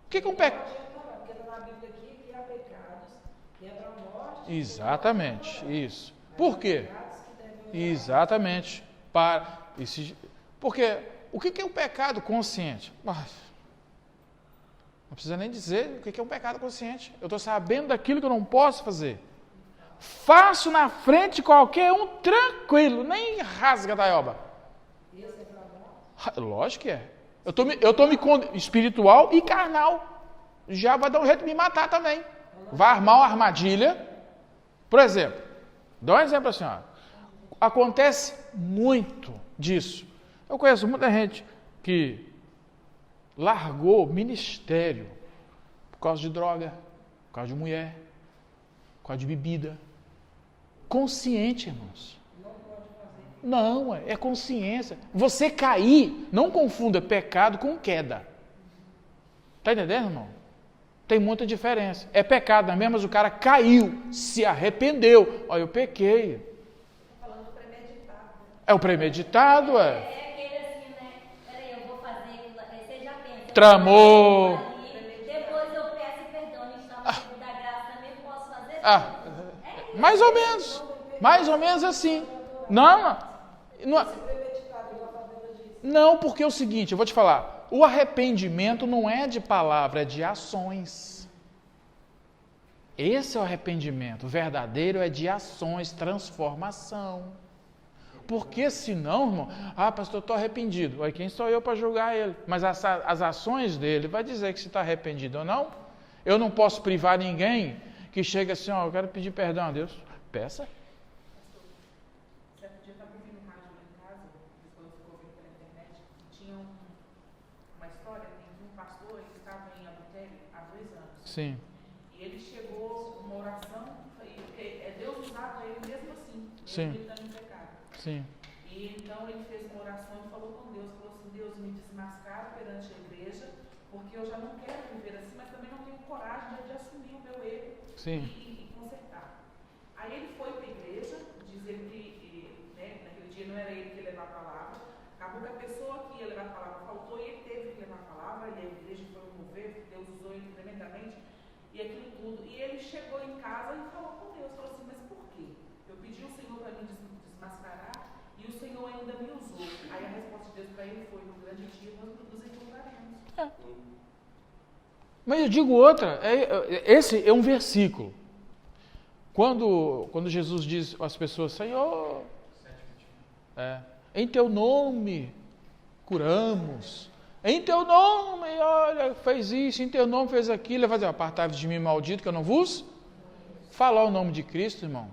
O que é um pecado? Porque está na Bíblia aqui que há pecados que é para a morte. Exatamente, isso. Por quê? Exatamente. Porque o que é um pecado consciente? Não precisa nem dizer o que é um pecado consciente. Eu estou sabendo daquilo que eu não posso fazer. Faço na frente de qualquer um tranquilo, nem rasga da taioba. Lógico que é. Eu estou me espiritual e carnal. Já vai dar um jeito de me matar também. Vai armar uma armadilha. Por exemplo, dá um exemplo assim, ó. Acontece muito disso. Eu conheço muita gente que largou ministério por causa de droga, por causa de mulher, por causa de bebida. Consciente, irmãos. Não, é consciência. Você cair, não confunda pecado com queda. Está entendendo, irmão? Tem muita diferença. É pecado, não é mesmo? Mas o cara caiu, se arrependeu. Olha, eu pequei. Falando do premeditado. É o premeditado, é. É aquele assim, né? Peraí, eu vou fazer. Você já pensa. Tramou. Depois eu peço perdão. A gente está no tempo da graça também. Posso fazer? Mais ou menos. Mais ou menos assim. Não, porque é o seguinte, eu vou te falar. O arrependimento não é de palavra, é de ações. Esse é o arrependimento. O verdadeiro é de ações, transformação. Porque senão, irmão, pastor, eu estou arrependido. Aí quem sou eu para julgar ele? Mas as ações dele vai dizer que se está arrependido ou não. Eu não posso privar ninguém que chega assim, eu quero pedir perdão a Deus. Peça. Certo dia eu estava ouvindo um rádio lá em casa, quando eu ficou ouvindo pela internet, tinha uma história em que um pastor ele estava em adultério há 2 anos. Sim. E ele chegou uma oração, Deus usava ele mesmo assim, Sim. ele estando em pecado. Sim. E então ele fez uma oração e falou com Deus, falou assim, Deus, me desmascara perante a igreja, porque eu já não quero viver assim, mas também não tenho coragem de assumir o meu erro. Sim. E consertar. Aí ele foi para a igreja, diz ele que naquele dia não era ele que ia levar a palavra, acabou que a pessoa que ia levar a palavra faltou e ele teve que levar a palavra, e a igreja foi um mover, Deus usou ele tremendamente, e aquilo tudo. E ele chegou em casa e falou com Deus, falou assim, mas por quê? Eu pedi ao Senhor para me desmascarar e o Senhor ainda me usou. Aí a resposta de Deus para ele foi, no grande dia nós nos encontraremos. Mas eu digo outra, esse é um versículo. Quando Jesus diz às pessoas, Senhor, em teu nome curamos, em teu nome, olha, fez isso, em teu nome fez aquilo, ele vai dizer, apartai-vos de mim, maldito, que eu não vos falar o nome de Cristo, irmão.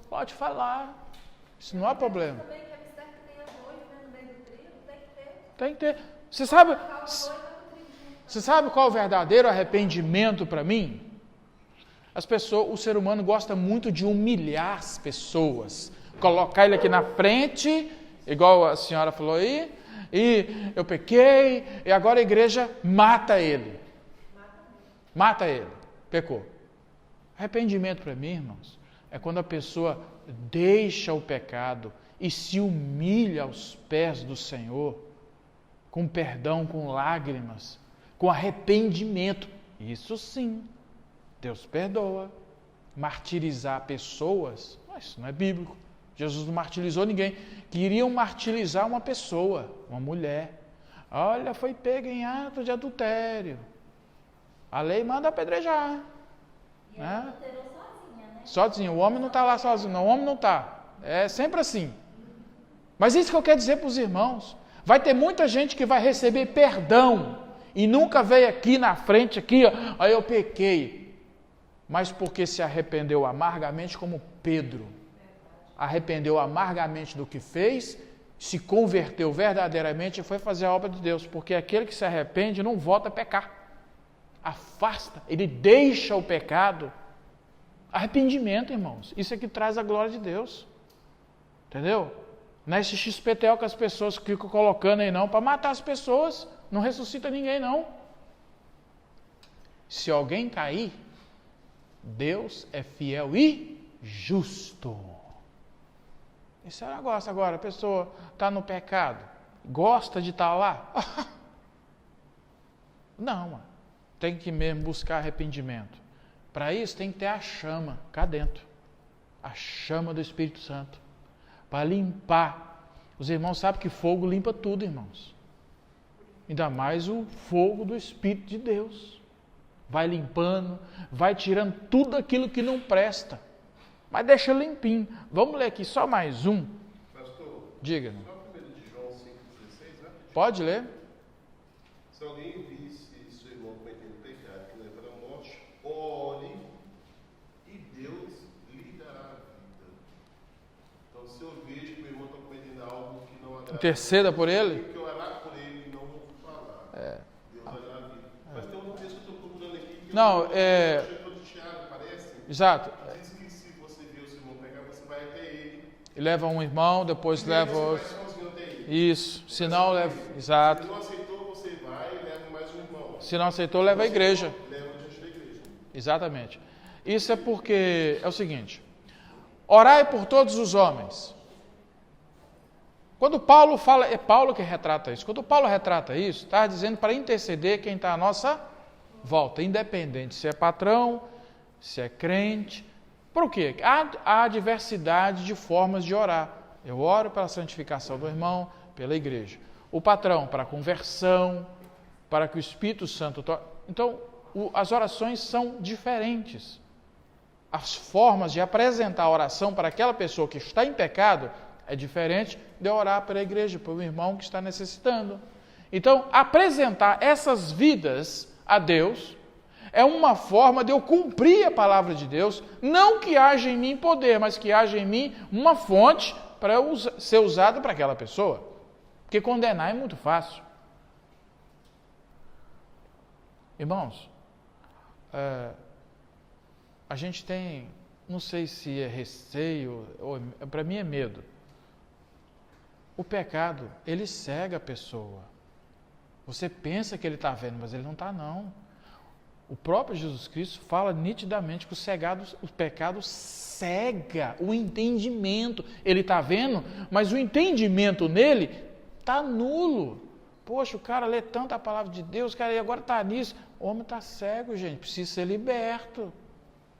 Pode falar, isso não há problema. Tem que ter. Você sabe qual é o verdadeiro arrependimento para mim? O ser humano gosta muito de humilhar as pessoas, colocar ele aqui na frente, igual a senhora falou aí, e eu pequei, e agora a igreja mata ele. Mata ele, pecou. Arrependimento para mim, irmãos, é quando a pessoa deixa o pecado e se humilha aos pés do Senhor, com perdão, com lágrimas, com arrependimento. Isso sim, Deus perdoa. Martirizar pessoas, isso não é bíblico. Jesus não martirizou ninguém. Queriam martirizar uma pessoa, uma mulher. Olha, foi pega em ato de adultério. A lei manda apedrejar. E ela adulterou sozinha, né? Sozinho, o homem não está lá sozinho, não, o homem não está. É sempre assim. Mas isso que eu quero dizer para os irmãos. Vai ter muita gente que vai receber perdão e nunca veio aqui na frente, aqui, ó, aí eu pequei. Mas porque se arrependeu amargamente, como Pedro. Arrependeu amargamente do que fez, se converteu verdadeiramente e foi fazer a obra de Deus. Porque aquele que se arrepende não volta a pecar. Afasta, ele deixa o pecado. Arrependimento, irmãos. Isso é que traz a glória de Deus. Entendeu? Não é esse XPTO que as pessoas ficam colocando aí não, para matar as pessoas. Não ressuscita ninguém não. Se alguém cair, Deus é fiel e justo. Esse é o negócio agora. A pessoa está no pecado, gosta de estar lá. Não, mano. Tem que mesmo buscar arrependimento. Para isso tem que ter a chama cá dentro. A chama do Espírito Santo. Para limpar Os irmãos sabem que fogo limpa tudo, irmãos. Ainda mais o fogo do Espírito de Deus. Vai limpando, vai tirando tudo aquilo que não presta. Mas deixa limpinho. Vamos ler aqui só mais um. Pastor, Diga. só 1 de João 5,16, né? Pode ler? Se alguém visse seu irmão cometendo pecado que leva à morte, ore e Deus lhe dará a vida. Então, se eu vejo que meu irmão está cometendo algo que não agrada, Interceda por ele? tenho que orar por ele e não falar. Deus vai dar a vida. Mas tem outro texto que eu estou procurando aqui que Não, eu de Tiago, parece. Exato. Diz que se você vê o seu irmão pegar, você vai até ele. E leva um irmão, depois leva Você outro. vai sozinho até ele. Isso. Se não, leva. Exato. Se não aceitou, você vai e leva mais um irmão. Se não aceitou, leva a igreja. Leva diante da igreja. Exatamente. Isso é porque é o seguinte: orai por todos os homens. Quando Paulo fala, é Paulo que retrata isso. Quando Paulo retrata isso, está dizendo para interceder quem está à nossa volta, independente se é patrão, se é crente. Por quê? Há diversidade de formas de orar. Eu oro pela santificação do irmão, pela igreja. O patrão para a conversão, para que o Espírito Santo... Então, as orações são diferentes. As formas de apresentar a oração para aquela pessoa que está em pecado é diferente de orar pela igreja, para o irmão que está necessitando. Então, apresentar essas vidas a Deus é uma forma de eu cumprir a palavra de Deus, não que haja em mim poder, mas que haja em mim uma fonte para eu ser usado para aquela pessoa. Porque condenar é muito fácil. Irmãos, a gente tem, não sei se é receio, ou para mim é medo. O pecado, ele cega a pessoa. Você pensa que ele está vendo, mas ele não está, não. O próprio Jesus Cristo fala nitidamente que o pecado cega o entendimento. Ele está vendo, mas o entendimento nele está nulo. Poxa, o cara lê tanto a palavra de Deus, cara, e agora está nisso. O homem está cego, gente, precisa ser liberto.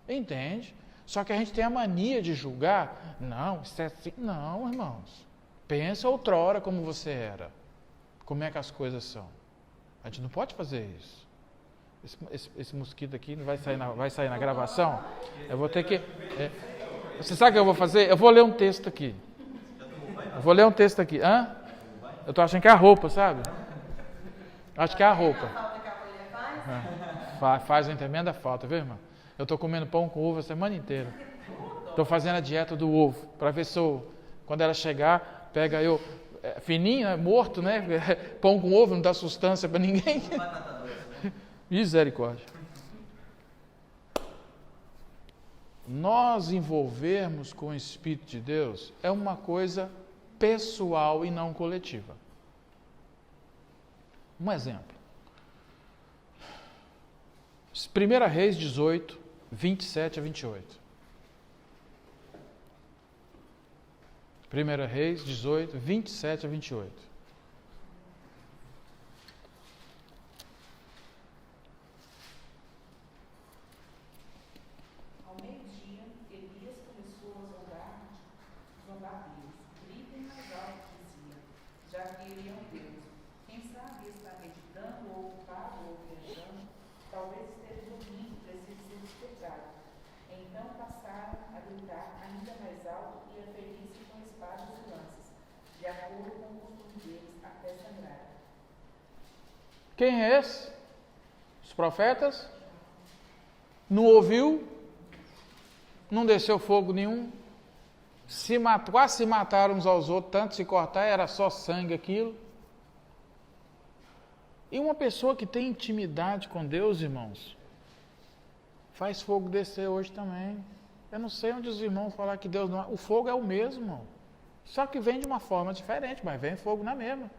Entende? Só que a gente tem a mania de julgar. Não, isso é assim. Não, irmãos. Pensa outrora como você era. Como é que as coisas são. A gente não pode fazer isso. Esse mosquito aqui não vai sair na gravação. Eu vou ter que... Você sabe o que eu vou fazer? Eu vou ler um texto aqui. Hã? Eu tô achando que é a roupa, sabe? Acho que é a roupa. Faz uma tremenda falta, viu, irmão? Eu tô comendo pão com ovo a semana inteira. Tô fazendo a dieta do ovo, para ver se quando ela chegar, pega eu, fininho, né, morto, né? Pão com ovo não dá sustância para ninguém. Misericórdia. Nós envolvermos com o Espírito de Deus é uma coisa pessoal e não coletiva. Um exemplo. 1 Reis 18, 27 a 28. 1 Reis 18, 27 a 28. Ao meio-dia, Elias começou a zombar deles. Gritem mais alto, dizia, já que ele é um Deus. Quem sabe está meditando, ou ocupado, ou viajando, talvez esteja dormindo, precise ser despertado. Então passaram a gritar ainda mais alto e a ferir-se com espadas e lanças, de acordo com o costume deles, até sangrar. Quem é esse? Os profetas? Não ouviu? Não desceu fogo nenhum? Quase se mataram uns aos outros, tanto se cortar, era só sangue aquilo. E uma pessoa que tem intimidade com Deus, irmãos, faz fogo descer hoje também. Eu não sei onde os irmãos falam que Deus não... O fogo é o mesmo, só que vem de uma forma diferente, mas vem fogo na mesma.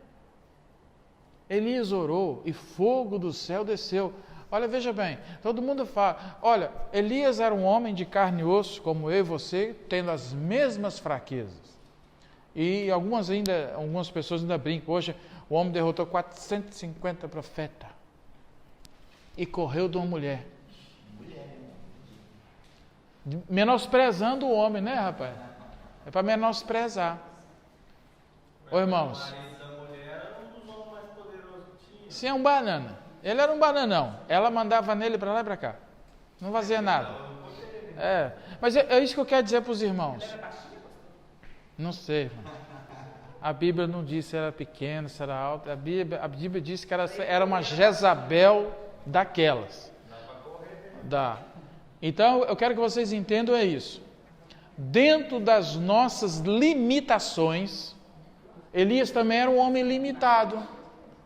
Elias orou e fogo do céu desceu. Olha, veja bem, todo mundo fala, olha, Elias era um homem de carne e osso, como eu e você, tendo as mesmas fraquezas. E algumas pessoas ainda brincam, hoje o homem derrotou 450 profetas e correu de uma mulher. Menosprezando o homem, né, rapaz? É para menosprezar. Ô irmãos, O marido da mulher era um dos homens mais poderosos que tinha. sim, é um banana. Ele era um bananão. Ela mandava nele para lá e para cá. Não fazia nada. Mas é isso que eu quero dizer para os irmãos. Não sei, irmão. A Bíblia não diz se era pequena, se era alta. A Bíblia diz que era uma Jezabel daquelas. Dá. Então, eu quero que vocês entendam isso. Dentro das nossas limitações, Elias também era um homem limitado.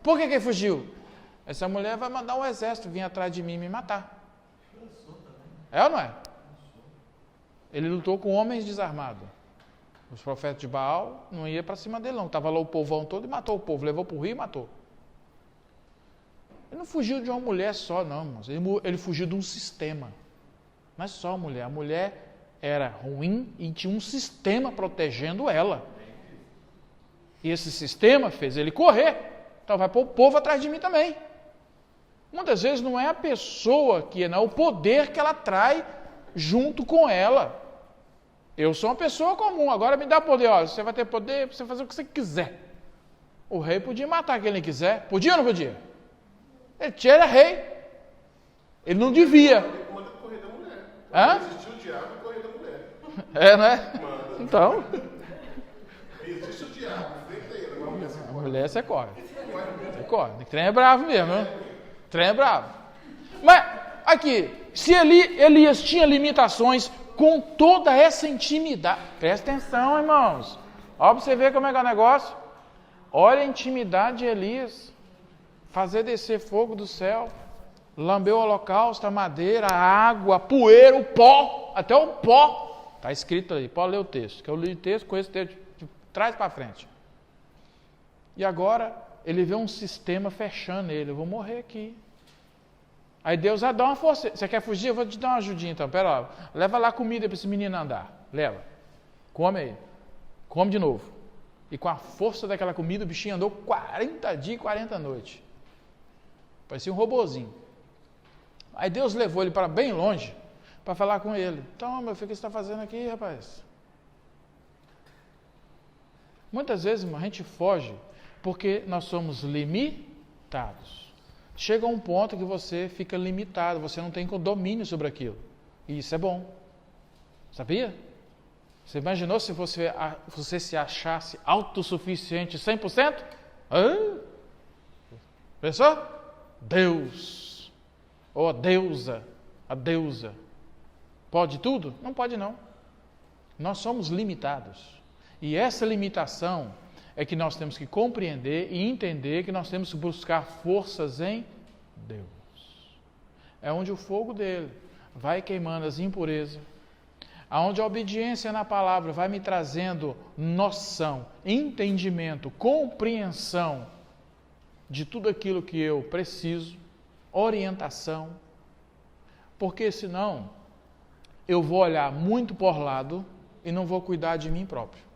Por que ele fugiu? Essa mulher vai mandar um exército vir atrás de mim e me matar. É ou não é? Ele lutou com homens desarmados. Os profetas de Baal não iam para cima dele não. Estava lá o povão todo e matou o povo. Levou para o rio e matou. Ele não fugiu de uma mulher só, não, irmãos. Ele fugiu de um sistema. Não é só a mulher. A mulher era ruim e tinha um sistema protegendo ela. E esse sistema fez ele correr. Então vai pôr o povo atrás de mim também. Muitas vezes não é a pessoa que é o poder que ela traz junto com ela. Eu sou uma pessoa comum, agora me dá poder. Olha, você vai ter poder para você fazer o que você quiser. O rei podia matar quem ele quiser. Podia ou não podia? Ele era rei. Ele não devia. Manda correr da mulher. Hã? Existiu o diabo e correr da mulher. É, não é? Manda. Então, Existe o diabo, feiteira, mas a mulher a mulher você corre. Você corre. O trem é bravo mesmo, né? O trem é bravo. Mas, aqui, se Elias tinha limitações com toda essa intimidade. Presta atenção, irmãos. Olha para você ver como é que é o negócio. Olha a intimidade de Elias. Fazer descer fogo do céu. Lamber o holocausto, a madeira, a água, a poeira, o pó. Até o pó. Está escrito ali. Pode ler o texto. Que eu li o texto, conheço o texto de trás para frente. E agora, ele vê um sistema fechando ele. Eu vou morrer aqui. Aí Deus vai dar uma força. Você quer fugir? Eu vou te dar uma ajudinha então. Pera lá. Leva lá comida para esse menino andar. Leva. Come aí. Come de novo. E com a força daquela comida, o bichinho andou 40 dias e 40 noites. Parecia um robozinho. Aí Deus levou ele para bem longe para falar com ele. Então, meu filho, o que você está fazendo aqui, rapaz? Muitas vezes a gente foge porque nós somos limitados. Chega um ponto que você fica limitado, você não tem domínio sobre aquilo. E isso é bom. Sabia? Você imaginou se você se achasse autossuficiente 100%? Pensou? Deus. Ou a deusa. Pode tudo? Não pode não. Nós somos limitados. E essa limitação é que nós temos que compreender e entender que nós temos que buscar forças em Deus. É onde o fogo dele vai queimando as impurezas, aonde a obediência na palavra vai me trazendo noção, entendimento, compreensão de tudo aquilo que eu preciso, orientação, porque senão eu vou olhar muito por lado e não vou cuidar de mim próprio.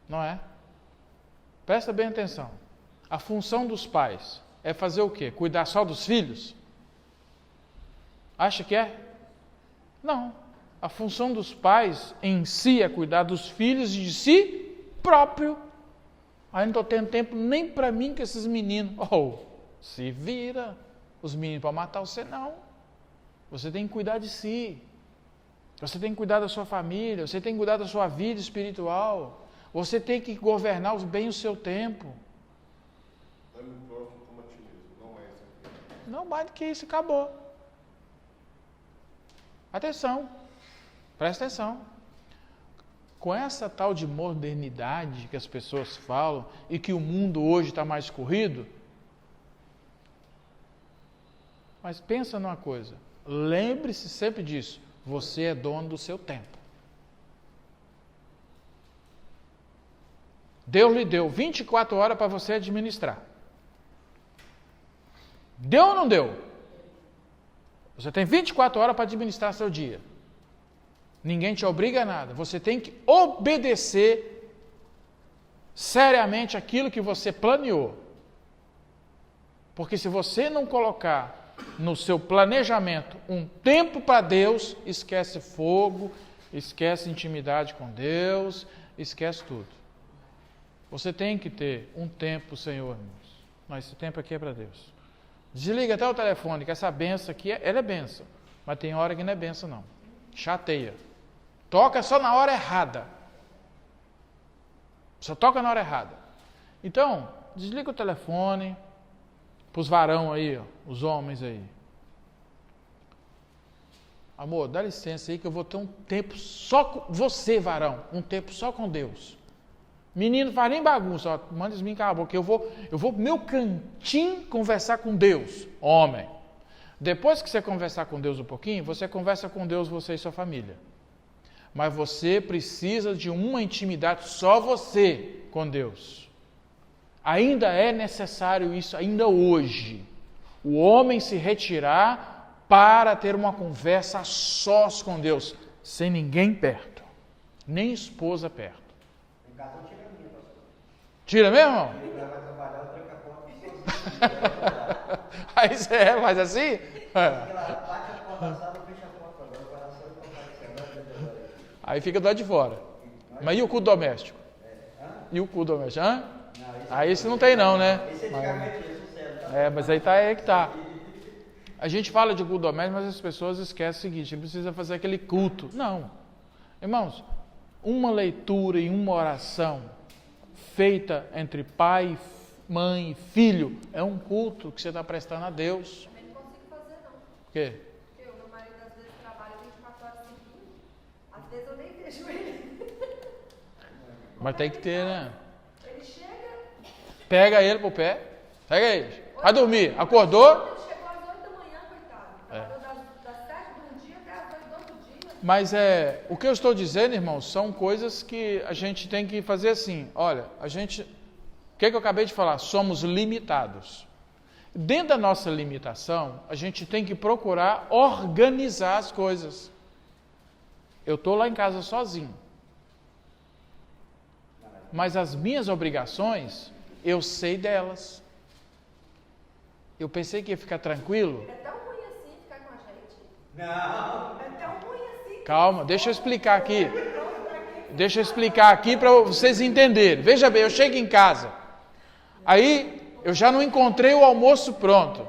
Não é? Presta bem atenção. A função dos pais é fazer o quê? Cuidar só dos filhos? Acha que é? Não. A função dos pais em si é cuidar dos filhos e de si próprio. Aí não estou tendo tempo nem para mim com esses meninos. Se vira. Os meninos para matar você não. Você tem que cuidar de si. Você tem que cuidar da sua família. Você tem que cuidar da sua vida espiritual. Você tem que governar bem o seu tempo. Ame o próximo como a ti mesmo, não mais do que Não mais do que isso, acabou. Atenção, presta atenção. Com essa tal de modernidade que as pessoas falam e que o mundo hoje está mais corrido, mas pensa numa coisa, lembre-se sempre disso, você é dono do seu tempo. Deus lhe deu 24 horas para você administrar. Deu ou não deu? Você tem 24 horas para administrar seu dia. Ninguém te obriga a nada. Você tem que obedecer seriamente aquilo que você planeou. Porque se você não colocar no seu planejamento um tempo para Deus, esquece fogo, esquece intimidade com Deus, esquece tudo. Você tem que ter um tempo para o Senhor, irmãos. Mas esse tempo aqui é para Deus. Desliga até o telefone, que essa benção aqui, ela é benção. Mas tem hora que não é benção, não. Chateia. Toca só na hora errada. Só toca na hora errada. Então, desliga o telefone. Para os varão aí, ó, os homens aí. Amor, dá licença aí que eu vou ter um tempo só com você, varão. Um tempo só com Deus. Menino, faz nem bagunça, ó, manda isso me calar a boca, eu vou pro meu cantinho conversar com Deus. Homem. Depois que você conversar com Deus um pouquinho, você conversa com Deus, você e sua família. Mas você precisa de uma intimidade, só você com Deus. Ainda é necessário isso, ainda hoje. O homem se retirar para ter uma conversa a sós com Deus, sem ninguém perto, nem esposa perto. Em casa eu tiro a minha, pastor. Tira mesmo, irmão? Ele vai trabalhar, eu tranco a porta sozinho. Aí você faz assim? Ela bate a porta da sala, fecha a porta. Agora o coração não está Aí fica do lado de fora. Mas e o culto doméstico? E o culto doméstico? Hã? Aí esse não tem não, né? Esse antigamente ia sucesso, tá? Mas aí tá aí que tá. A gente fala de culto doméstico, mas as pessoas esquecem o seguinte, não precisa fazer aquele culto. Não. Irmãos, uma leitura e uma oração feita entre pai, mãe e filho é um culto que você está prestando a Deus. Também não consigo fazer, não. Por quê? Porque o meu marido às vezes trabalha 24 horas seguidas. Às vezes eu nem vejo ele. Mas tem que ter, né? Ele chega... Pega ele pro pé. Pega ele. Vai dormir. Acordou? Ele chegou às 8 da manhã, coitado. Trabalhou das 7 de um dia até às 8 do outro dia. Mas o que eu estou dizendo, irmãos, são coisas que a gente tem que fazer assim. Olha, o que eu acabei de falar? Somos limitados. Dentro da nossa limitação, a gente tem que procurar organizar as coisas. Eu estou lá em casa sozinho. Mas as minhas obrigações, eu sei delas. Eu pensei que ia ficar tranquilo. É tão ruim assim ficar com a gente? Não. É tão ruim assim. Calma, deixa eu explicar aqui. Deixa eu explicar aqui para vocês entenderem. Veja bem, eu chego em casa. Aí, eu já não encontrei o almoço pronto.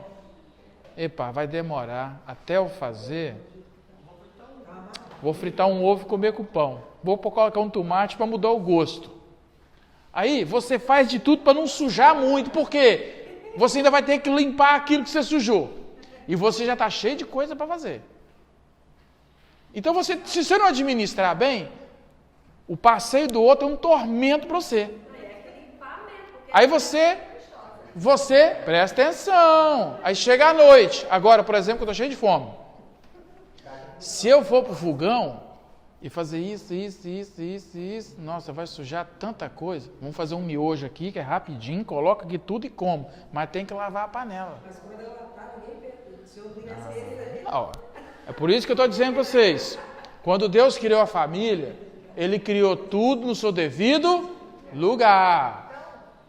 Epa, vai demorar até eu fazer. Vou fritar um ovo e comer com pão. Vou colocar um tomate para mudar o gosto. Aí, você faz de tudo para não sujar muito. Por quê? Você ainda vai ter que limpar aquilo que você sujou. E você já está cheio de coisa para fazer. Então, se você não administrar bem, o passeio do outro é um tormento para você. Aí você presta atenção. Aí chega a noite. Agora, por exemplo, eu estou cheio de fome. Se eu for para o fogão e fazer isso, nossa, vai sujar tanta coisa. Vamos fazer um miojo aqui, que é rapidinho, coloca aqui tudo e como. Mas tem que lavar a panela. Mas quando ela tá, ninguém pergunta. Se eu ligar É por isso que eu estou dizendo para vocês. Quando Deus criou a família, Ele criou tudo no seu devido lugar.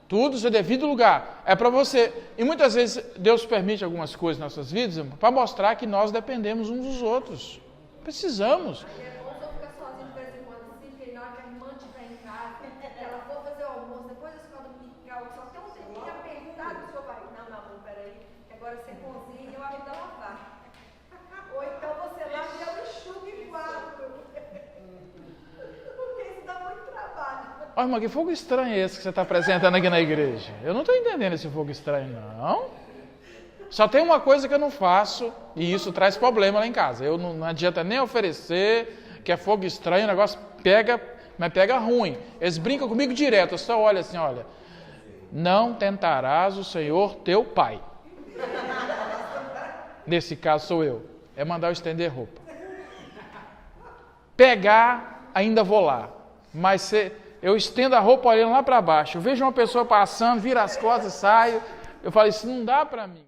Tudo no seu devido lugar. É para você. E muitas vezes Deus permite algumas coisas nas nossas vidas para mostrar que nós dependemos uns dos outros. Precisamos. É bom se eu ficar sozinho de vez em quando assim, porque na hora que a irmã estiver em casa, ela for fazer o almoço, depois da escola dominical, só tem um tempinho apertado do seu marido. Não, amor, peraí, que agora você cozinha e eu ajudo a lavar. Ou então você lava e eu enxugo e guardo. Porque isso dá muito trabalho. Olha, irmão, que fogo estranho é esse que você está apresentando aqui na igreja? Eu não estou entendendo esse fogo estranho, não. Só tem uma coisa que eu não faço, e isso traz problema lá em casa. Eu não adianta nem oferecer, que é fogo estranho, o negócio pega, mas pega ruim. Eles brincam comigo direto, eu só olho assim, olha. Não tentarás o Senhor teu pai. Nesse caso sou eu. É mandar eu estender roupa. Pegar, ainda vou lá. Mas eu estendo a roupa olhando lá para baixo. Eu vejo uma pessoa passando, vira as costas, saio. Eu falo, isso não dá para mim.